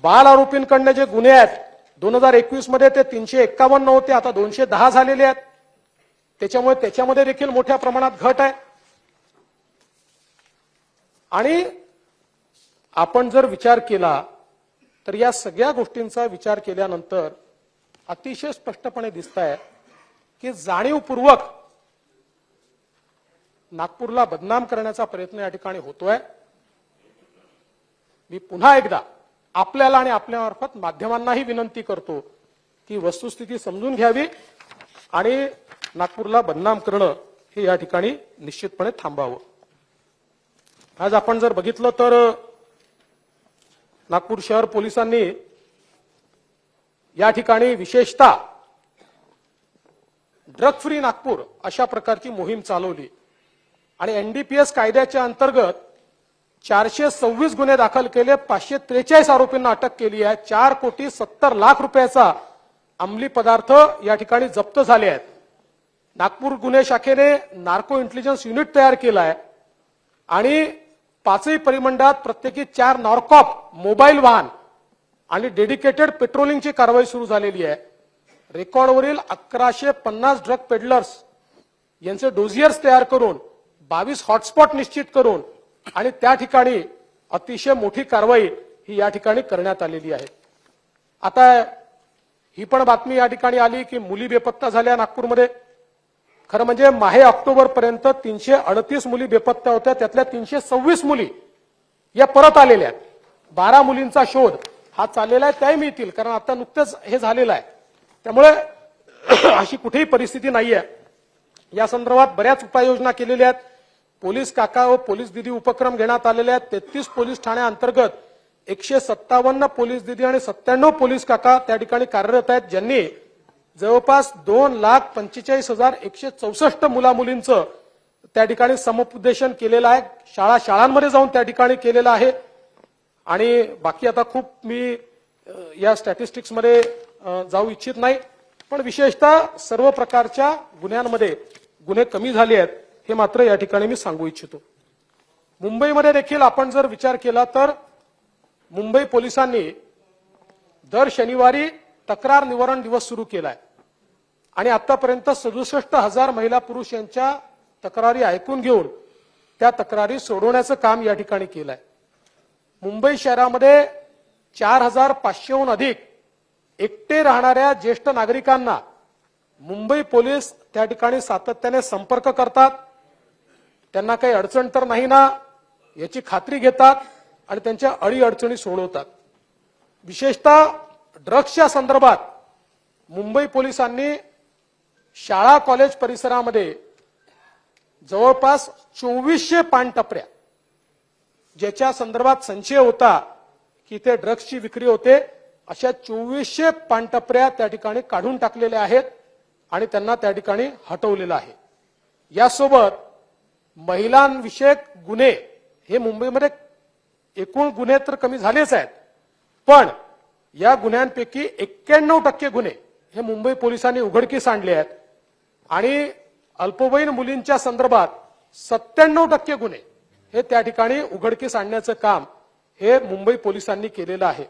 बाल आरोपींकडनं जे गुन्हे आहेत 2021 मध्ये ते 351 होते, आता 210 झालेले आहेत. त्याच्यामुळे त्याच्यामध्ये देखील मोठ्या प्रमाणात घट आहे. आणि आपण जर विचार केला तर या सगळ्या गोष्टींचा विचार केल्यानंतर अतिशय स्पष्टपणे दिसत आहे की जाणीवपूर्वक नागपूरला बदनाम करण्याचा प्रयत्न या ठिकाणी होतोय. मी पुन्हा एकदा आपल्याला आणि आपल्यामार्फत माध्यमांनाही विनंती करतो की वस्तुस्थिती समजून घ्यावी आणि नागपूरला बदनाम करणं हे या ठिकाणी निश्चितपणे थांबावं. आज आपण जर बघितलं तर नागपूर शहर पोलिसांनी या ठिकाणी विशेषतः ड्रग फ्री नागपूर अशा प्रकारची मोहीम चालवली आणि एनडीपीएस कायद्याच्या अंतर्गत 426 गुन्हे दाखल केले, 543 आरोपींना अटक केली आहे. 4,70,00,000 रुपयाचा अंमली पदार्थ या ठिकाणी जप्त झाले आहेत. नागपूर गुन्हे शाखेने नार्को इंटेलिजन्स युनिट तयार केला आहे आणि 5ही परिमंडळात प्रत्येकी 4 नॉर्कॉप मोबाईल वाहन आणि डेडिकेटेड पेट्रोलिंगची कारवाई सुरू झालेली आहे. रेकॉर्डवरील 1150 ड्रग पेडलर्स यांचे डोझियर्स तयार करून 22 हॉटस्पॉट निश्चित करून आणि त्या ठिकाणी अतिशय मोठी कारवाई ही या ठिकाणी करण्यात आलेली आहे. आता ही पण बातमी या ठिकाणी आली की मुली बेपत्ता झाल्या नागपूरमध्ये. खरं म्हणजे माहे ऑक्टोबर पर्यंत 338 मुली बेपत्ता होत्या, त्यातल्या 326 मुली या परत आलेल्या आहेत. 12 मुलींचा शोध हा चाललेला आहे, त्याही मिळतील कारण आता नुकतंच हे झालेलं आहे. त्यामुळे अशी कुठेही परिस्थिती नाहीये. या संदर्भात बऱ्याच उपाययोजना केलेल्या आहेत. पोलीस काका व पोलीस दिदी उपक्रम घेण्यात आलेले आहेत. 33 पोलीस ठाण्याअंतर्गत 157 पोलीस दिदी आणि 97 पोलीस काका त्या ठिकाणी कार्यरत आहेत, ज्यांनी जवळपास 2,45,164 मुला मुलींचं त्या ठिकाणी समुपदेशन केलेलं आहे. शाळांमध्ये जाऊन त्या ठिकाणी केलेलं आहे. आणि बाकी आता खूप मी या स्टॅटिस्टिक्स मध्ये जाऊ इच्छित नाही, पण विशेषतः सर्व प्रकारच्या गुन्ह्यांमध्ये गुन्हे कमी झाले आहेत हे मात्र या ठिकाणी मी सांगू इच्छितो. मुंबईमध्ये देखील आपण जर विचार केला तर मुंबई पोलिसांनी दर शनिवारी तक्रार निवारण दिवस सुरू केलाय आणि आतापर्यंत 67,000 महिला पुरुष यांच्या तक्रारी ऐकून घेऊन त्या तक्रारी सोडवण्याचं काम या ठिकाणी केलंय. मुंबई शहरामध्ये 4,500हून अधिक एकटे राहणाऱ्या ज्येष्ठ नागरिकांना मुंबई पोलीस त्या ठिकाणी सातत्याने संपर्क करतात. त्यांना काही अडचण तर नाही ना याची खात्री घेतात आणि त्यांच्या अडीअडचणी सोडवतात. विशेषतः ड्रग्सच्या संदर्भात मुंबई पोलिसांनी शाळा कॉलेज परिसरामध्ये जवळपास 2400 पानटपऱ्या ज्याच्या संदर्भात संशय होता की ते ड्रग्सची विक्री होते, अशा 2400 पानटपऱ्या त्या ठिकाणी काढून टाकलेल्या आहेत आणि त्यांना त्या ठिकाणी हटवलेलं आहे. यासोबत महिलांविषयक गुन्हे हे मुंबईमध्ये एकूण गुन्हे तर कमी झालेच आहेत, पण या गुन्ह्यांपैकी 91% गुन्हे हे मुंबई पोलिसांनी उघडकीस आणले आहेत आणि अल्पवयीन मुलींच्या संदर्भात 97% गुन्हे हे त्या ठिकाणी उघडकीस आणण्याचं काम हे मुंबई पोलिसांनी केलेलं आहे.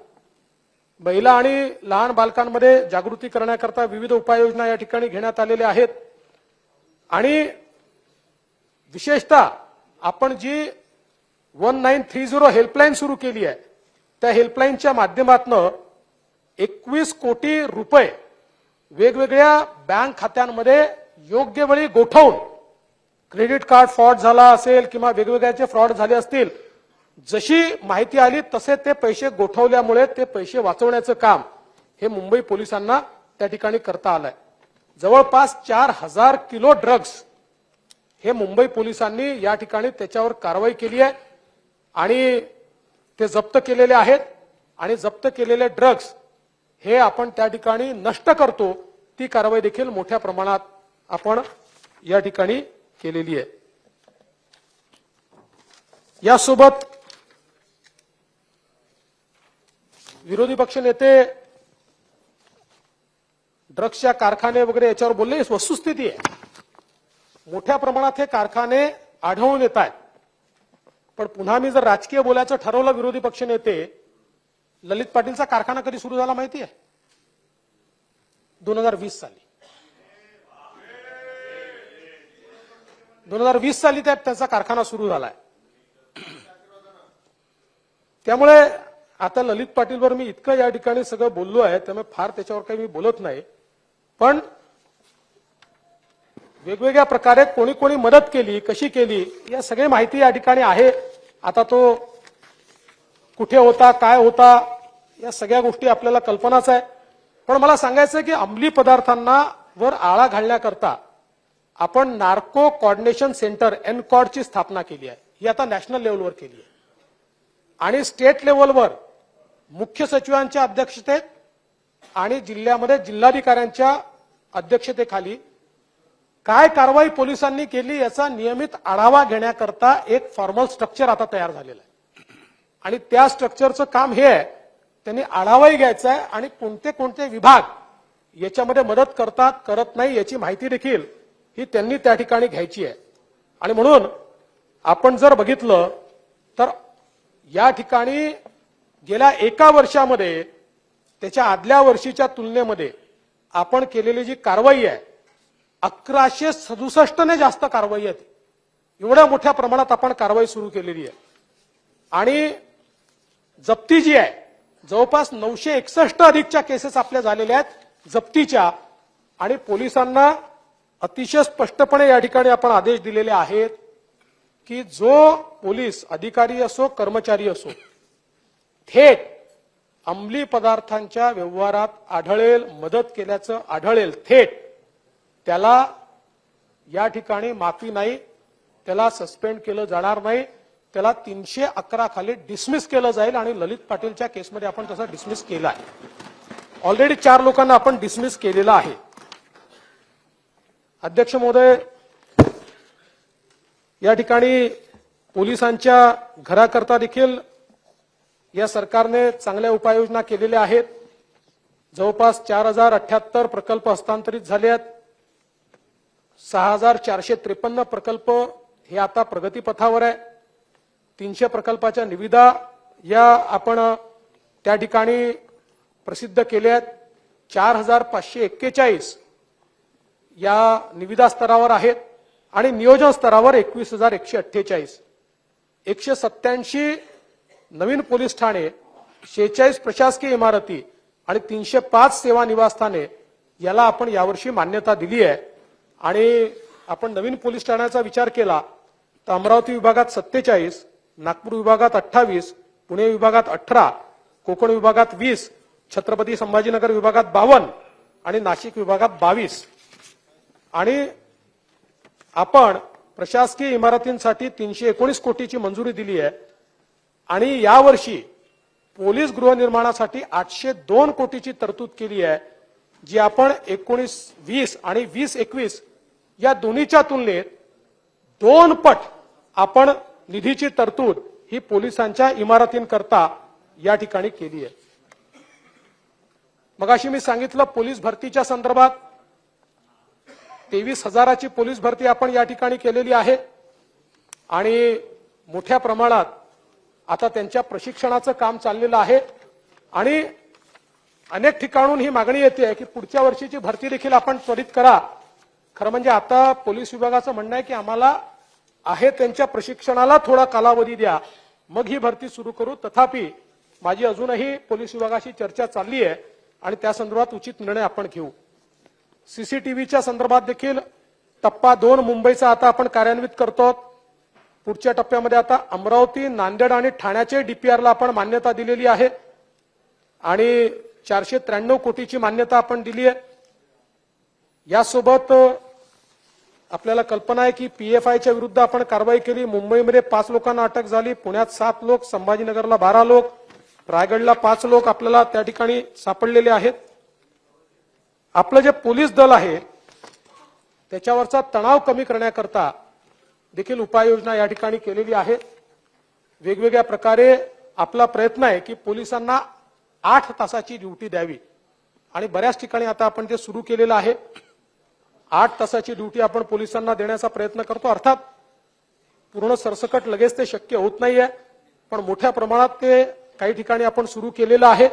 महिला आणि लहान बालकांमध्ये जागृती करण्याकरता विविध उपाययोजना या ठिकाणी घेण्यात आलेल्या आहेत आणि विशेषतः आपण जी 1930 हेल्पलाईन सुरू केली आहे त्या हेल्पलाईनच्या माध्यमातून 21 कोटी रुपये वेगवेगळ्या बँक खात्यांमध्ये योग्य वेळी गोठवून क्रेडिट कार्ड फ्रॉड झाला असेल किंवा वेगवेगळ्याचे फ्रॉड झाले असतील जशी माहिती आली तसे ते पैसे गोठवल्यामुळे ते पैसे वाचवण्याचं काम हे मुंबई पोलिसांना त्या ठिकाणी करता आलंय. जवळपास 4000 किलो ड्रग्ज हे मुंबई पोलिसांनी या ठिकाणी त्याच्यावर कारवाई केली आहे आणि ते जप्त केलेले आहेत आणि जप्त केलेले ड्रग्ज हे आपण त्या ठिकाणी नष्ट करतो ती कारवाई देखील मोठ्या प्रमाणात आपण या ठिकाणी केलेली आहे. यासोबत विरोधी पक्ष नेते ड्रग्सच्या कारखाने वगैरे याच्यावर बोलले. वस्तुस्थिती आहे मोठ्या प्रमाणात हे कारखाने आढळून येत आहेत. पण पुन्हा मी जर राजकीय बोलायचं ठरवलं विरोधी पक्ष नेते ललित पाटीलचा कारखाना कधी सुरू झाला माहिती आहे? 2020 साली. 2020 साली त्याचा कारखाना सुरू झालाय. त्यामुळे आता ललित पाटीलवर मी इतकं या ठिकाणी सगळं बोललो आहे त्यामुळे फार त्याच्यावर काही मी बोलत नाही. पण वेगवेगळ्या प्रकारे कोणी कोणी मदत केली कशी केली या सगळी माहिती या ठिकाणी आहे. आता तो कुठे होता काय होता या सगळ्या गोष्टी आपल्याला कल्पनाच आहे. पण मला सांगायचं की अंमली पदार्थांना वर आळा घालण्याकरता आपण नार्को कोऑर्डिनेशन सेंटर एनकॉर्डची स्थापना केली आहे. ही आता नॅशनल लेव्हलवर केली आहे आणि स्टेट लेव्हलवर मुख्य सचिवांच्या अध्यक्षतेत आणि जिल्ह्यामध्ये जिल्हाधिकाऱ्यांच्या अध्यक्षतेखाली काय कारवाई पोलिसांनी केली याचा नियमित आढावा घेण्याकरता एक फॉर्मल स्ट्रक्चर आता तयार झालेलं आहे आणि त्या स्ट्रक्चरचं काम हे आहे त्यांनी आढावाही घ्यायचा आहे आणि कोणते कोणते विभाग याच्यामध्ये मदत करतात करत नाही याची माहिती देखील ही त्यांनी त्या ठिकाणी घ्यायची आहे. आणि म्हणून आपण जर बघितलं तर या ठिकाणी गेल्या एका वर्षामध्ये त्याच्या आदल्या वर्षीच्या तुलनेमध्ये आपण केलेली जी कारवाई आहे 1167ने जास्त कारवाई आहे. एवढ्या मोठ्या प्रमाणात आपण कारवाई सुरू केलेली आहे आणि जप्ती जी आहे जवळपास 961 अधिकच्या केसेस आपल्या झालेल्या आहेत जप्तीच्या आणि पोलिसांना अतिशय स्पष्टपणे या ठिकाणी आपण आदेश दिलेले आहेत की जो पोलीस अधिकारी असो कर्मचारी असो थेट अंमली पदार्थांच्या व्यवहारात आढळेल मदत केल्याचं आढळेल थेट त्याला या ठिकाणी माफी नाही त्याला सस्पेंड केलं जाणार नाही त्याला 311 खाली डिसमिस केलं जाईल आणि ललित पाटीलच्या केसमध्ये आपण तसा डिसमिस केला आहे. ऑलरेडी 4 लोकांना आपण डिसमिस केलेला आहे. अध्यक्ष महोदय या ठिकाणी पोलिसांच्या घराकरता देखील या सरकारने चांगल्या उपाययोजना केलेल्या आहेत. जवळपास 4078 प्रकल्प हस्तांतरित झाले आहेत. 6453 प्रकल्प हे आता प्रगतीपथावर आहे. 300 प्रकल्पाच्या निविदा या आपण त्या ठिकाणी प्रसिद्ध केल्या आहेत. 4541 या निविदा स्तरावर आहेत आणि नियोजन स्तरावर 21148. 187 नवीन पोलीस ठाणे 46 प्रशासकीय इमारती आणि 305 सेवा निवासस्थाने याला आपण यावर्षी मान्यता दिली आहे. आणि आपण नवीन पोलीस ठाण्याचा विचार केला तर अमरावती विभागात 47, नागपूर विभागात 28, पुणे विभागात 18, कोकण विभागात 20, छत्रपती संभाजीनगर विभागात 52 आणि नाशिक विभागात 22. आणि आपण प्रशासकीय इमारतींसाठी 319 कोटीची मंजुरी दिली आहे आणि यावर्षी पोलीस गृहनिर्माणासाठी 802 कोटीची तरतूद केली आहे जी आपण 19-20 आणि 20-21 या दोन्हीच्या तुलनेत 2 पट आपण निधीची तरतूद ही पोलिसांच्या इमारतींकरता या ठिकाणी केली आहे. मगाशी मी सांगितलं पोलीस भरतीच्या संदर्भात 23,000ची पोलीस भरती आपण या ठिकाणी केलेली आहे आणि मोठ्या प्रमाणात आता त्यांच्या प्रशिक्षणाचं काम चाललेलं आहे आणि अनेक ठिकाणून ही मागणी येते की पुढच्या वर्षीची भरती देखील आपण त्वरित करा. खरं म्हणजे आता पोलीस विभागाचं म्हणणं आहे की आम्हाला आहे त्यांच्या प्रशिक्षणाला थोडा कालावधी द्या, मग ही भरती सुरू करू. तथापि माझी अजूनही पोलीस विभागाशी चर्चा चालली आहे आणि त्या संदर्भात उचित निर्णय आपण घेऊ. सीसीटीव्हीच्या संदर्भात देखील टप्पा 2 मुंबईचा आता आपण कार्यान्वित करतो. पुढच्या टप्प्यामध्ये आता अमरावती, नांदेड आणि ठाण्याचे डीपीआरला आपण मान्यता दिलेली आहे आणि 493 कोटीची मान्यता आपण दिली आहे. यासोबत आपल्याला कल्पना आहे की पीएफआयच्या विरुद्ध आपण कारवाई केली. मुंबईमध्ये 5 लोकांना अटक झाली, पुण्यात 7 लोक, संभाजीनगरला 12 लोक, रायगडला 5 लोक आपल्याला त्या ठिकाणी सापडलेले आहेत. आपलं जे पोलीस दल आहे त्याच्यावरचा तणाव कमी करण्याकरता देखील उपाययोजना या ठिकाणी केलेली आहे. वेगवेगळ्या प्रकारे आपला प्रयत्न आहे की पोलिसांना 8 तासाची ड्युटी द्यावी आणि बऱ्याच ठिकाणी आता आपण ते सुरू केलेलं आहे. 8 तासाची ड्युटी आपण पोलिसांना देण्याचा प्रयत्न करतो. अर्थात पूर्ण सरसकट लगेच ते शक्य होत नाहीये, पण मोठ्या प्रमाणात ते काही ठिकाणी आपण सुरू केलेलं आहे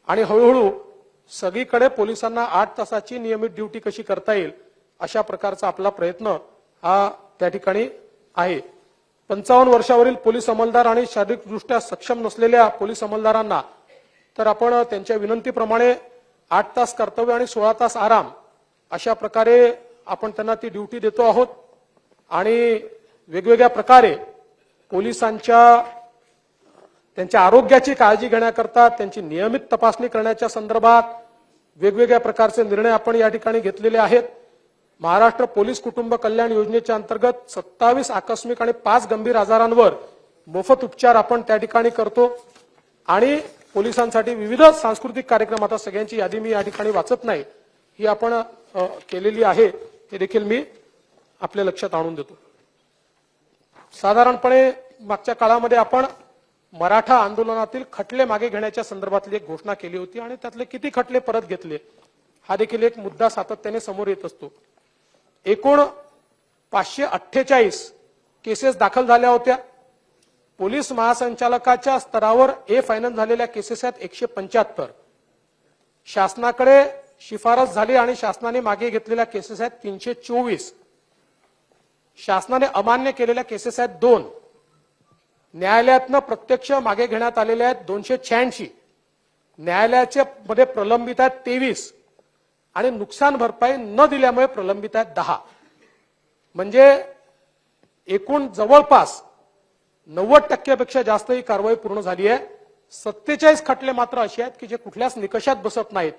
आणि हळूहळू सगळीकडे पोलिसांना 8 तासाची नियमित ड्युटी कशी करता येईल अशा प्रकारचा आपला प्रयत्न हा त्या ठिकाणी आहे. 55 वर्षावरील पोलीस अंमलदार आणि शारीरिकदृष्ट्या सक्षम नसलेल्या पोलीस अंमलदारांना तर आपण त्यांच्या विनंतीप्रमाणे 8 तास कर्तव्य आणि 16 तास आराम अशा प्रकारे आपण त्यांना ती ड्युटी देतो आहोत आणि वेगवेगळ्या प्रकारे पोलिसांच्या त्यांच्या आरोग्याची काळजी घेण्याकरता त्यांची नियमित तपासणी करण्याच्या संदर्भात वेगवेगळ्या प्रकारचे निर्णय आपण या ठिकाणी घेतलेले आहेत. महाराष्ट्र पोलीस कुटुंब कल्याण योजनेच्या अंतर्गत 27 आकस्मिक आणि 5 गंभीर आजारांवर मोफत उपचार आपण त्या ठिकाणी करतो आणि पोलिसांसाठी विविध सांस्कृतिक कार्यक्रम, आता सगळ्यांची यादी मी या ठिकाणी वाचत नाही, ही आपण केलेली आहे, हे देखील मी आपल्या लक्षात आणून देतो. साधारणपणे मागच्या काळामध्ये आपण मराठा आंदोलनातील खटले मागे घेण्याच्या संदर्भातली एक घोषणा केली होती आणि त्यातले किती खटले परत घेतले हा देखील एक मुद्दा सातत्याने समोर येत असतो. एकूण 548 केसेस दाखल झाल्या होत्या. पोलीस महासंचालकाच्या स्तरावर ए फायनल झालेल्या केसेस आहेत 175. शासनाकडे शिफारस झाली आणि शासनाने मागे घेतलेल्या केसेस आहेत 324. शासनाने अमान्य केलेल्या केसेस आहेत 2. न्यायालयातनं प्रत्यक्ष मागे घेण्यात आलेल्या आहेत 286. न्यायालयाच्या मध्ये प्रलंबित आहेत 23 आणि नुकसान भरपाई न दिल्यामुळे प्रलंबित आहेत 10. म्हणजे एकूण जवळपास 90% पेक्षा जास्त ही कारवाई पूर्ण झाली आहे. 47 खटले मात्र असे आहेत की जे कुठल्याच निकषात बसत नाहीत,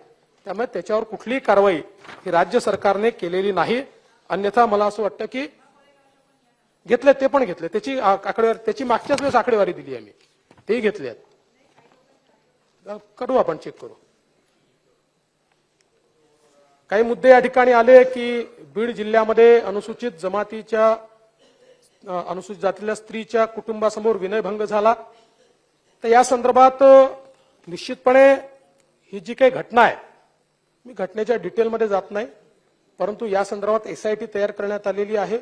त्यामुळे त्याच्यावर कुठलीही कारवाई ही राज्य सरकारने केलेली नाही. अन्यथा मला असं वाटतं की घेतले, ते पण घेतले, त्याची आकडेवारी, त्याची मागच्याच वेळेस आकडेवारी दिली आहे मी, तेही घेतले आहेत. करू आपण, चेक करू. काही मुद्दे या ठिकाणी आले की बीड जिल्ह्यामध्ये अनुसूचित जातीच्या स्त्रीच्या कुटुंबासमोर विनयभंग झाला. तर या संदर्भात निश्चितपणे ही जी काही घटना आहे, मी घटनेच्या डिटेलमध्ये जात नाही, परंतु या संदर्भात एसआयटी तयार करण्यात आलेली आहे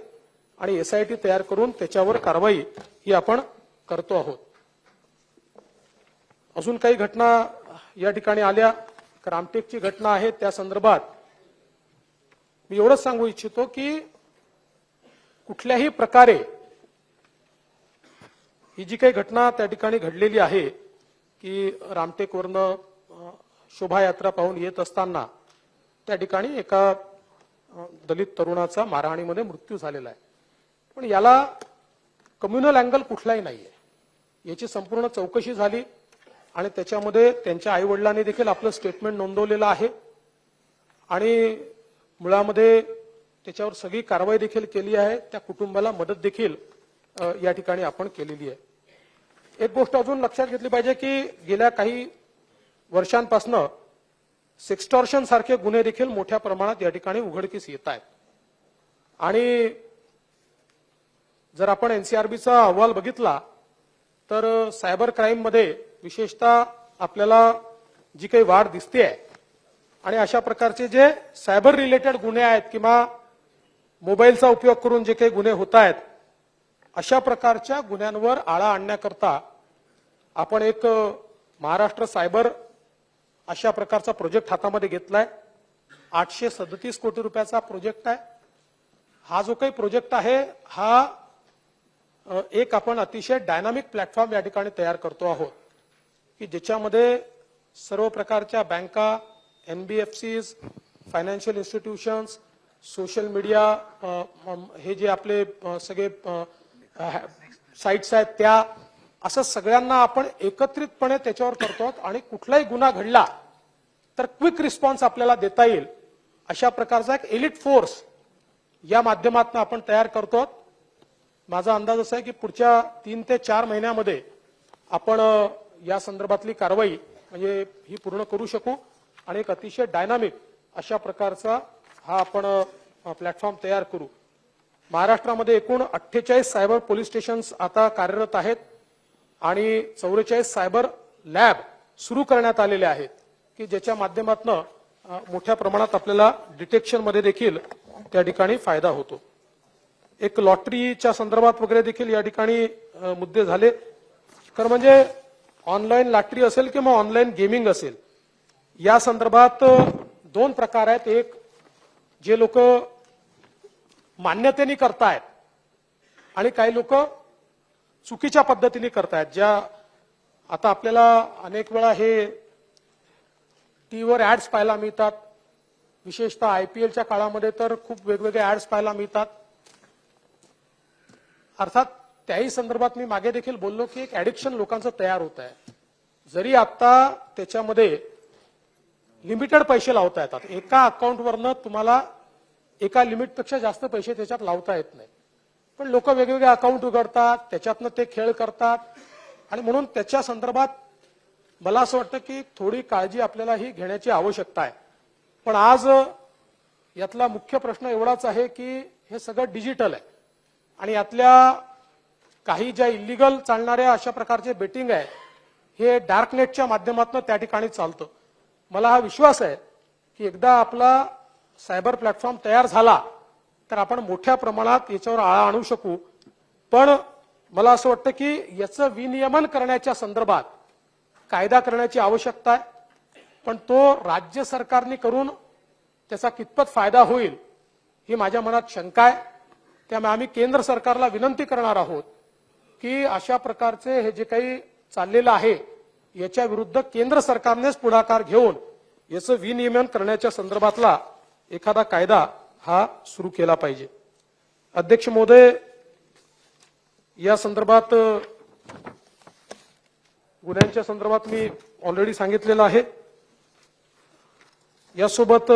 आणि एसआयटी तयार करून त्याच्यावर कारवाई ही आपण करतो आहोत. अजून काही घटना या ठिकाणी आल्या. रामटेकची घटना आहे, त्या संदर्भात मी एवढंच सांगू इच्छितो की कुठल्याही प्रकारे ही जी काही घटना त्या ठिकाणी घडलेली आहे की रामटेकवरनं शोभायात्रा पाहून येत असताना त्या ठिकाणी एका दलित तरुणाचा मारहाणीमध्ये मृत्यू झालेला आहे. पण याला कम्युनल अँगल कुठलाही नाहीये. याची संपूर्ण चौकशी झाली आणि त्याच्यामध्ये त्यांच्या आई वडिलांनी देखील आपलं स्टेटमेंट नोंदवलेलं आहे आणि मुळामध्ये त्याच्यावर सगळी कारवाई देखील केली आहे. त्या कुटुंबाला मदत देखील या ठिकाणी आपण केलेली आहे. एक गोष्ट अजून लक्षात घेतली पाहिजे की गेल्या काही वर्षांपासून सेक्स्टॉर्शन सारखे गुन्हे देखील मोठ्या प्रमाणात या ठिकाणी उघडकीस येत आहेत आणि जर आपण एनसीआरबीचा अहवाल बघितला तर सायबर क्राईम मध्ये विशेषतः आपल्याला जी काही वाढ दिसते आहे आणि अशा प्रकारचे जे सायबर रिलेटेड गुन्हे आहेत किंवा मोबाईलचा उपयोग करून जे काही गुन्हे होत आहेत अशा प्रकारच्या गुन्ह्यांवर आळा आणण्याकरता आपण एक महाराष्ट्र सायबर अशा प्रकारचा प्रोजेक्ट हातामध्ये घेतलाय. 837 कोटी रुपयाचा प्रोजेक्ट आहे. हा जो काही प्रोजेक्ट आहे हा एक आपण अतिशय डायनामिक प्लॅटफॉर्म या ठिकाणी तयार करतो आहोत की ज्याच्यामध्ये सर्व प्रकारच्या बँका, NBFCs, financial institutions, social media, हे जे आपले सगळे साईट्स आहेत त्या, असं सगळ्यांना आपण एकत्रितपणे त्याच्यावर करतो आणि कुठलाही गुन्हा घडला तर क्विक रिस्पॉन्स आपल्याला देता येईल अशा प्रकारचा एक एलिट फोर्स या माध्यमातून आपण तयार करतो. माझा अंदाज असा आहे की पुढच्या 3 ते 4 महिन्यामध्ये आपण या संदर्भातली कारवाई म्हणजे ही पूर्ण करू शकू आणि एक अतिशय डायनामिक अशा प्रकारचा हा आपण प्लॅटफॉर्म तयार करू. महाराष्ट्रामध्ये एकूण 48 सायबर पोलीस स्टेशन्स आता कार्यरत आहेत आणि 44 सायबर लॅब सुरू करण्यात आलेले आहेत की ज्याच्या माध्यमातून मोठ्या प्रमाणात आपल्याला डिटेक्शन मध्ये देखील त्या ठिकाणी फायदा होतो. एक लॉटरीच्या संदर्भात वगैरे देखील या ठिकाणी मुद्दे झाले. खरं म्हणजे ऑनलाईन लॉटरी असेल किंवा ऑनलाईन गेमिंग असेल या संदर्भात 2 प्रकार आहेत. एक जे लोक मान्यतेने करतायत आणि काही लोक चुकीच्या पद्धतीने करतायत. ज्या आता आपल्याला अनेक वेळा हे टीव्हीवर ऍड्स पाहायला मिळतात. विशेषतः आयपीएलच्या काळामध्ये तर खूप वेगवेगळे ऍड्स पाहायला मिळतात. अर्थात त्याही संदर्भात मी मागे देखील बोललो की एक ऍडिक्शन लोकांचं तयार होत आहे. जरी आता त्याच्यामध्ये लिमिटेड पैसे लावता येतात, एका अकाउंटवरनं तुम्हाला एका लिमिटपेक्षा जास्त पैसे त्याच्यात लावता येत नाही, पण लोक वेगवेगळे अकाउंट उघडतात, त्याच्यातनं ते खेळ करतात आणि म्हणून त्याच्या संदर्भात मला असं वाटतं की थोडी काळजी आपल्याला ही घेण्याची आवश्यकता आहे. पण आज यातला मुख्य प्रश्न एवढाच आहे की हे सगळं डिजिटल आहे आणि यातल्या काही ज्या इलिगल चालणाऱ्या अशा प्रकारचे बेटिंग आहे हे डार्कनेटच्या माध्यमातून त्या ठिकाणी चालतं. मला हा विश्वास आहे की एकदा आपला सायबर प्लॅटफॉर्म तयार झाला तर आपण मोठ्या प्रमाणात याच्यावर आळा आणू शकू. पण मला असं वाटतं की याचं विनियमन करण्याच्या संदर्भात कायदा करण्याची आवश्यकता आहे. पण तो राज्य सरकारने करून त्याचा कितपत फायदा होईल ही माझ्या मनात शंका आहे. त्यामुळे आम्ही केंद्र सरकारला विनंती करणार आहोत की अशा प्रकारचे हे जे काही चाललेलं आहे याच्या विरुद्ध केंद्र सरकारनेच पुढाकार घेऊन याचं विनियमन करण्याच्या संदर्भातला एखादा कायदा हा सुरू केला पाहिजे. अध्यक्ष महोदय, या संदर्भात गुन्ह्यांच्या संदर्भात मी ऑलरेडी सांगितलेलं आहे. यासोबत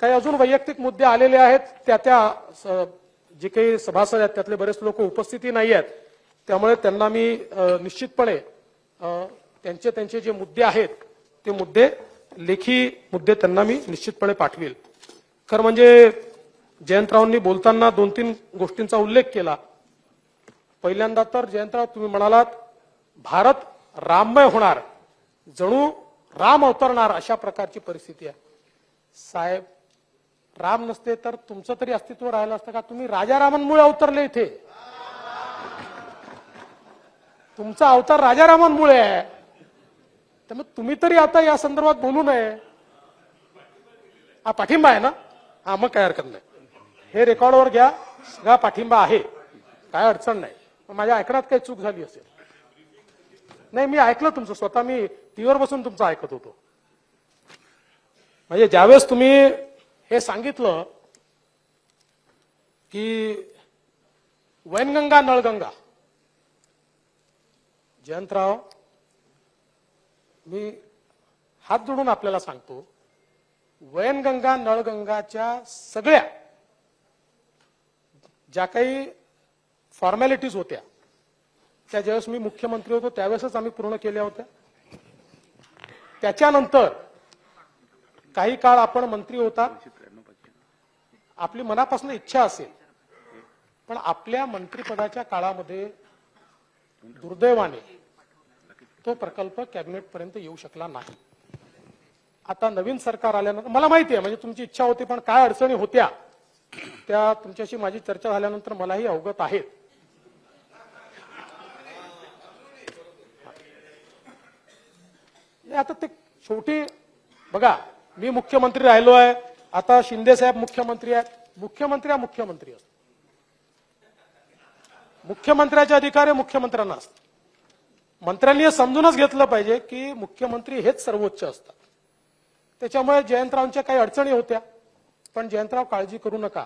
काही अजून वैयक्तिक मुद्दे आलेले आहेत. त्या जे काही सभासद आहेत त्यातले बरेच लोक उपस्थिती नाही आहेत, त्यामुळे त्यांना मी निश्चितपणे त्यांचे जे मुद्दे आहेत ते मुद्दे लेखी मुद्दे त्यांना मी निश्चितपणे पाठवेल. खरं म्हणजे जयंतरावांनी बोलताना 2-3 गोष्टींचा उल्लेख केला. पहिल्यांदा तर जयंतराव तुम्ही म्हणालात भारत राममय होणार, जणू राम अवतरणार अशा प्रकारची परिस्थिती आहे. साहेब, राम नसते तर तुमचं तरी अस्तित्व राहिलं असतं का? तुम्ही राजारामांमुळे अवतरले इथे. तुमचा अवतार राजारामांमुळे आहे, त्यामुळे तुम्ही तरी आता या संदर्भात बोलू नये. हा पाठिंबा आहे ना? हा, मग काय हरकत नाही. हे रेकॉर्डवर घ्या, सगळा पाठिंबा आहे, काय अडचण नाही. माझ्या ऐकण्यात काही चूक झाली असेल. नाही, मी ऐकलं तुमचं, स्वतः मी टीव्हीवर बसून तुमचं ऐकत होतो. म्हणजे ज्यावेळेस तुम्ही हे सांगितलं की वैनगंगा नळगंगा, जयंतराव मी हात जोडून आपल्याला सांगतो, वैनगंगा नळगंगाच्या सगळ्या ज्या काही फॉर्मॅलिटीज होत्या त्या ज्यावेळेस मी मुख्यमंत्री होतो त्यावेळेसच आम्ही पूर्ण केल्या होत्या. त्याच्यानंतर काही काळ आपण मंत्री होता, आपली मनापासून इच्छा असेल, पण आपल्या मंत्रिपदाच्या काळामध्ये दुर्दैवाने तो प्रकल्प कॅबिनेट पर्यंत येऊ शकला नाही. आता नवीन सरकार आल्यानंतर मला माहिती आहे, म्हणजे तुमची इच्छा होती, पण काय अडचणी होत्या त्या तुमच्याशी माझी चर्चा झाल्यानंतर मलाही अवगत आहेत. आता ते शेवटी बघा, मी मुख्यमंत्री राहिलो आहे, आता शिंदे साहेब मुख्यमंत्री आहेत. मुख्यमंत्री हा मुख्यमंत्री असतो, मुख्यमंत्र्याचे अधिकार हे मुख्यमंत्र्यांना असतात. मंत्र्यांनी हे समजूनच घेतलं पाहिजे की मुख्यमंत्री हेच सर्वोच्च असतात. त्याच्यामुळे जयंतरावांच्या काही अडचणी होत्या, पण जयंतराव काळजी करू नका.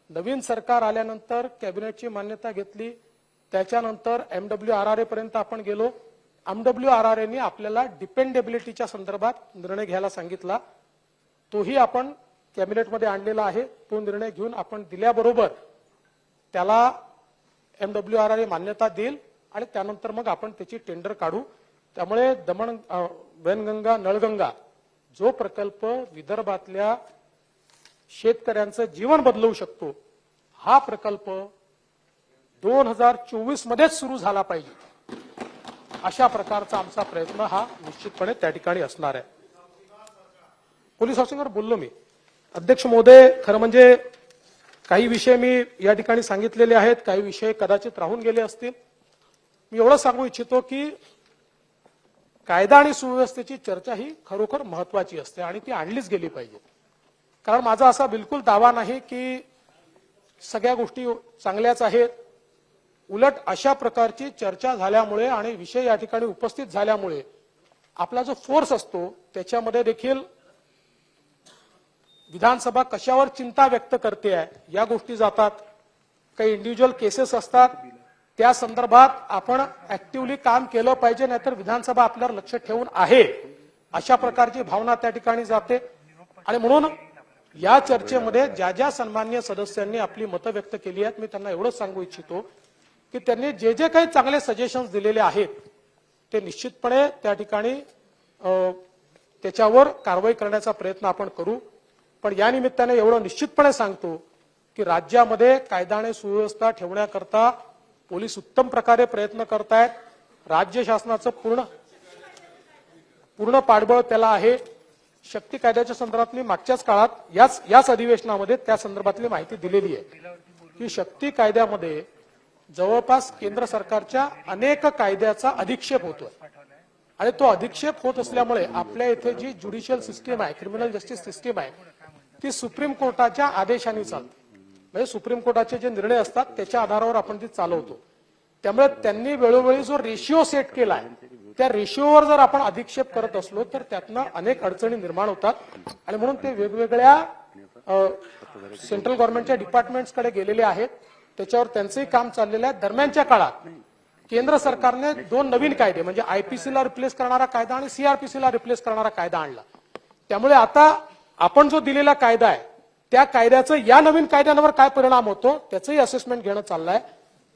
नवीन सरकार आल्यानंतर कॅबिनेटची मान्यता घेतली, त्याच्यानंतर MWRRA पर्यंत आपण गेलो. MWRRAने आपल्याला डिपेंडेबिलिटीच्या संदर्भात निर्णय घ्यायला सांगितला, तोही आपण कॅबिनेटमध्ये आणलेला आहे. तो निर्णय घेऊन आपण दिल्याबरोबर त्याला MWRRA मान्यता देईल आणि त्यानंतर मग आपण त्याची टेंडर काढू. त्यामुळे दमण वैनगंगा नळगंगा जो प्रकल्प विदर्भातल्या शेतकऱ्यांचं जीवन बदलवू शकतो, हा प्रकल्प 2024 मध्येच सुरू झाला पाहिजे, अशा प्रकारचा आमचा प्रयत्न हा निश्चितपणे त्या ठिकाणी असणार आहे. पोलीस ऑफिसर बोललो मी. अध्यक्ष महोदय, खरं म्हणजे काही विषय मी या ठिकाणी सांगितलेले आहेत, काही विषय कदाचित राहून गेले असतील. मी एवढं सांगू इच्छितो की कायदा आणि सुव्यवस्थेची चर्चा ही खरोखर महत्वाची असते आणि ती आणलीच गेली पाहिजे. कारण माझा असा बिलकुल दावा नाही की सगळ्या गोष्टी चांगल्याच आहेत. उलट अशा प्रकारची चर्चा झाल्यामुळे आणि विषय या ठिकाणी उपस्थित झाल्यामुळे आपला जो फोर्स असतो त्याच्यामध्ये देखील विधानसभा कशावर चिंता व्यक्त करते आहे या गोष्टी जातात. काही इंडिव्हिज्युअल केसेस असतात, त्या संदर्भात आपण ऍक्टिव्हली काम केलं पाहिजे, नाहीतर विधानसभा आपल्यावर लक्ष ठेवून आहे अशा प्रकारची भावना त्या ठिकाणी जाते. आणि म्हणून या चर्चेमध्ये ज्या ज्या सन्माननीय सदस्यांनी आपली मतं व्यक्त केली आहेत, मी त्यांना एवढंच सांगू इच्छितो की त्यांनी जे जे काही चांगले सजेशन्स दिलेले आहेत ते निश्चितपणे त्या ठिकाणी त्याच्यावर कारवाई करण्याचा प्रयत्न आपण करू. पण या निमित्ताने एवढं निश्चितपणे सांगतो की राज्यामध्ये कायदा आणि सुव्यवस्था ठेवण्याकरता पोलीस उत्तम प्रकारे प्रयत्न करतायत. राज्य शासनाचं पूर्ण पाठबळ त्याला आहे. शक्ती कायद्याच्या संदर्भात मी मागच्याच काळात याच अधिवेशनामध्ये त्या संदर्भातली माहिती दिलेली आहे की शक्ती कायद्यामध्ये जवळपास केंद्र सरकारच्या अनेक कायद्याचा अधिक्षेप होतोय आणि तो अधिक्षेप होत असल्यामुळे आपल्या इथे जी ज्युडिशियल सिस्टीम आहे, क्रिमिनल जस्टिस सिस्टीम आहे, ती सुप्रीम कोर्टाच्या आदेशाने चालते. म्हणजे सुप्रीम कोर्टाचे जे निर्णय असतात त्याच्या आधारावर आपण ती चालवतो. त्यामुळे त्यांनी वेळोवेळी जो रेशिओ सेट केलाय त्या रेशिओवर जर आपण अधिक्षेप करत असलो तर त्यातनं अनेक अडचणी निर्माण होतात आणि म्हणून ते वेगवेगळ्या सेंट्रल गव्हर्नमेंटच्या डिपार्टमेंट्सकडे गेलेले आहेत. त्याच्यावर त्यांचंही काम चाललेलं आहे. दरम्यानच्या काळात केंद्र सरकारने 2 नवीन कायदे म्हणजे आयपीसीला रिप्लेस करणारा कायदा आणि सीआरपीसीला रिप्लेस करणारा कायदा आणला. त्यामुळे आता आपण जो दिलेला कायदा आहे त्या कायद्याचं या नवीन कायद्यांवर काय परिणाम होतो त्याचंही असेसमेंट घेणं चाललंय.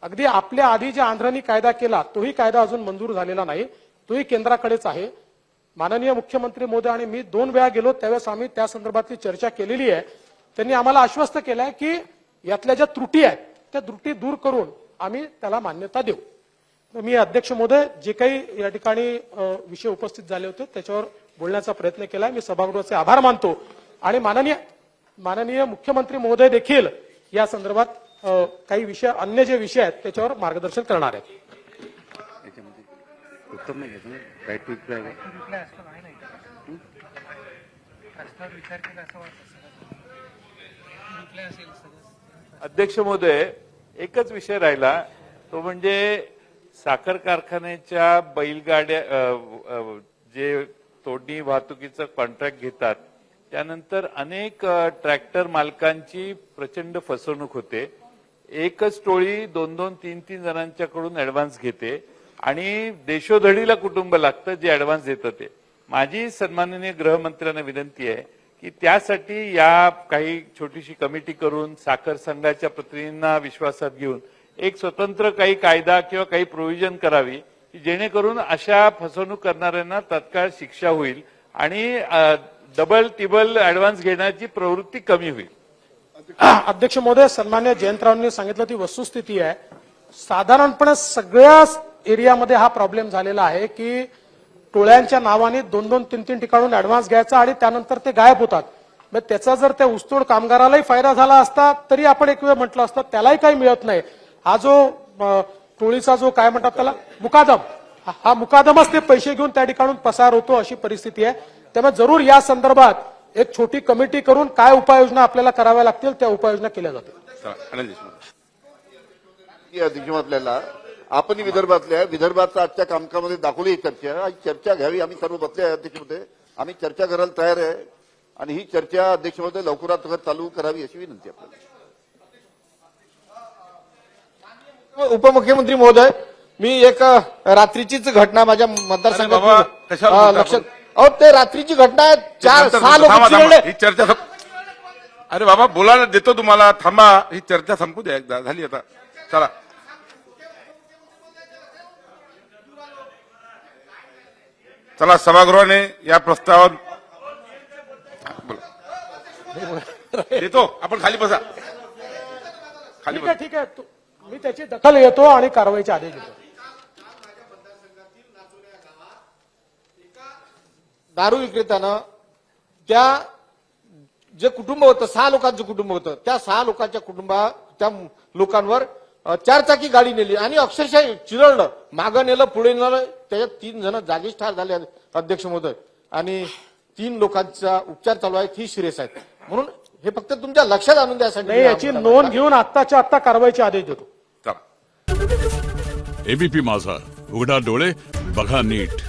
अगदी आपल्या आधी ज्या आंध्रांनी कायदा केला तोही कायदा अजून मंजूर झालेला नाही, तोही केंद्राकडेच आहे. माननीय मुख्यमंत्री महोदय आणि मी 2 वेळा गेलो त्यावेळेस आम्ही त्या संदर्भातली चर्चा केलेली आहे. त्यांनी आम्हाला आश्वस्त केलंय की यातल्या ज्या त्रुटी आहेत त्या त्रुटी दूर करून आम्ही त्याला मान्यता देऊ. मी अध्यक्ष महोदय जे काही या ठिकाणी विषय उपस्थित झाले होते त्याच्यावर बोलण्याचा प्रयत्न केला. मी सभागृहाचे आभार मानतो आणि माननीय मुख्यमंत्री महोदय देखील या संदर्भात काही विषय अन्य जे विषय आहेत त्याच्यावर मार्गदर्शन करणार आहेत. उत्तर नाही घेत ना, राईट टू रिप्लाय अध्यक्ष महोदय, एकच विषय राहिला तो म्हणजे साखर कारखान्याच्या बैलगाड्या जे तोडणी वाहतुकीचं कॉन्ट्रॅक्ट घेतात त्यानंतर अनेक ट्रॅक्टर मालकांची प्रचंड फसवणूक होते. एकच टोळी 2-2, 3-3 जणांच्याकडून ऍडव्हान्स घेते आणि देशोधडीला कुटुंब लागतं जे ऍडव्हान्स देतं ते. माझी सन्माननीय गृहमंत्र्यांना विनंती आहे की त्यासाठी या काही छोटीशी कमिटी करून साखर संघाच्या प्रतिनिधींना विश्वासात घेऊन एक स्वतंत्र काही कायदा किंवा काही प्रोव्हिजन करावी की जेणेकरून अशा फसवणूक करणाऱ्यांना तत्काळ शिक्षा होईल आणि डबल टिबल ऍडव्हान्स घेण्याची प्रवृत्ती कमी होईल. अध्यक्ष महोदय, सन्मान्य जयंतरावांनी सांगितलं ती वस्तुस्थिती आहे. साधारणपणे सगळ्या एरियामध्ये हा प्रॉब्लेम झालेला आहे की टोळ्यांच्या नावाने 2-2, 3-3 ठिकाणून ऍडव्हान्स घ्यायचा आणि त्यानंतर ते गायब होतात. मग त्याचा जर त्या ऊसतोड कामगारालाही फायदा झाला असता तरी आपण एक वेळ म्हटलं असतं त्यालाही काही मिळत नाही. हा जो टोळीचा जो काय म्हणतात त्याला मुकादम, हा मुकादमच ते पैसे घेऊन त्या ठिकाणून पसार होतो अशी परिस्थिती आहे. त्यामुळे जरूर या संदर्भात एक छोटी कमिटी करून काय उपाययोजना आपल्याला कराव्या लागतील त्या उपाययोजना केल्या जातील. चला, अनिल देशमुख. अध्यक्ष आपल्याला आपण विदर्भाचा आजच्या कामकाजामध्ये दाखवली ही चर्चा. आज चर्चा घ्यावी, आम्ही सर्व बसले आहे अध्यक्षमध्ये, आम्ही चर्चा करायला तयार आहे आणि ही चर्चा अध्यक्षमध्ये लवकरात लवकर चालू करावी अशी विनंती आपल्याला. उपमुख्यमंत्री महोदय, मी एक रात्रीचीच घटना माझ्या बाबा, मतदारसंघात कशावर बोलता लक्षात. आपण? अहो, ते रात्रीची घटना आहे. नंतर 6 लोक थांबा, चिरडले. ही चर्चा अरे बाबा बोलायला देतो तुम्हाला, थांबा. ही चर्चा संपू द्या, एकदा झाली आता. चला, चला सभागृहाने या प्रस्तावावर बोला. देतो, आपण खाली बसा, खाली ठीक बसा. आहे, ठीक आहे. मी त्याची दखल घेतो आणि कारवाईचे आदेश देतो. दारू विक्रेत्यानं त्या जे कुटुंब होतं, 6 लोकांचं कुटुंब होतं, त्या 6 लोकांच्या त्या लोकांवर 4 चाकी गाडी नेली आणि अक्षरशः चिरडलं. मागं नेलं, पुढे नेलं. त्याच्यात 3 जण जागीच ठार झाले अध्यक्ष महोदय, आणि 3 लोकांचा उपचार चालू आहेत, ही सिरियस आहेत. म्हणून हे फक्त तुमच्या लक्षात आणून द्यासाठी नाही, याची नोंद घेऊन आत्ताच्या आत्ता कारवाईचे आदेश देतो. चला. एबीपी माझा, उघडा डोळे बघा नीट.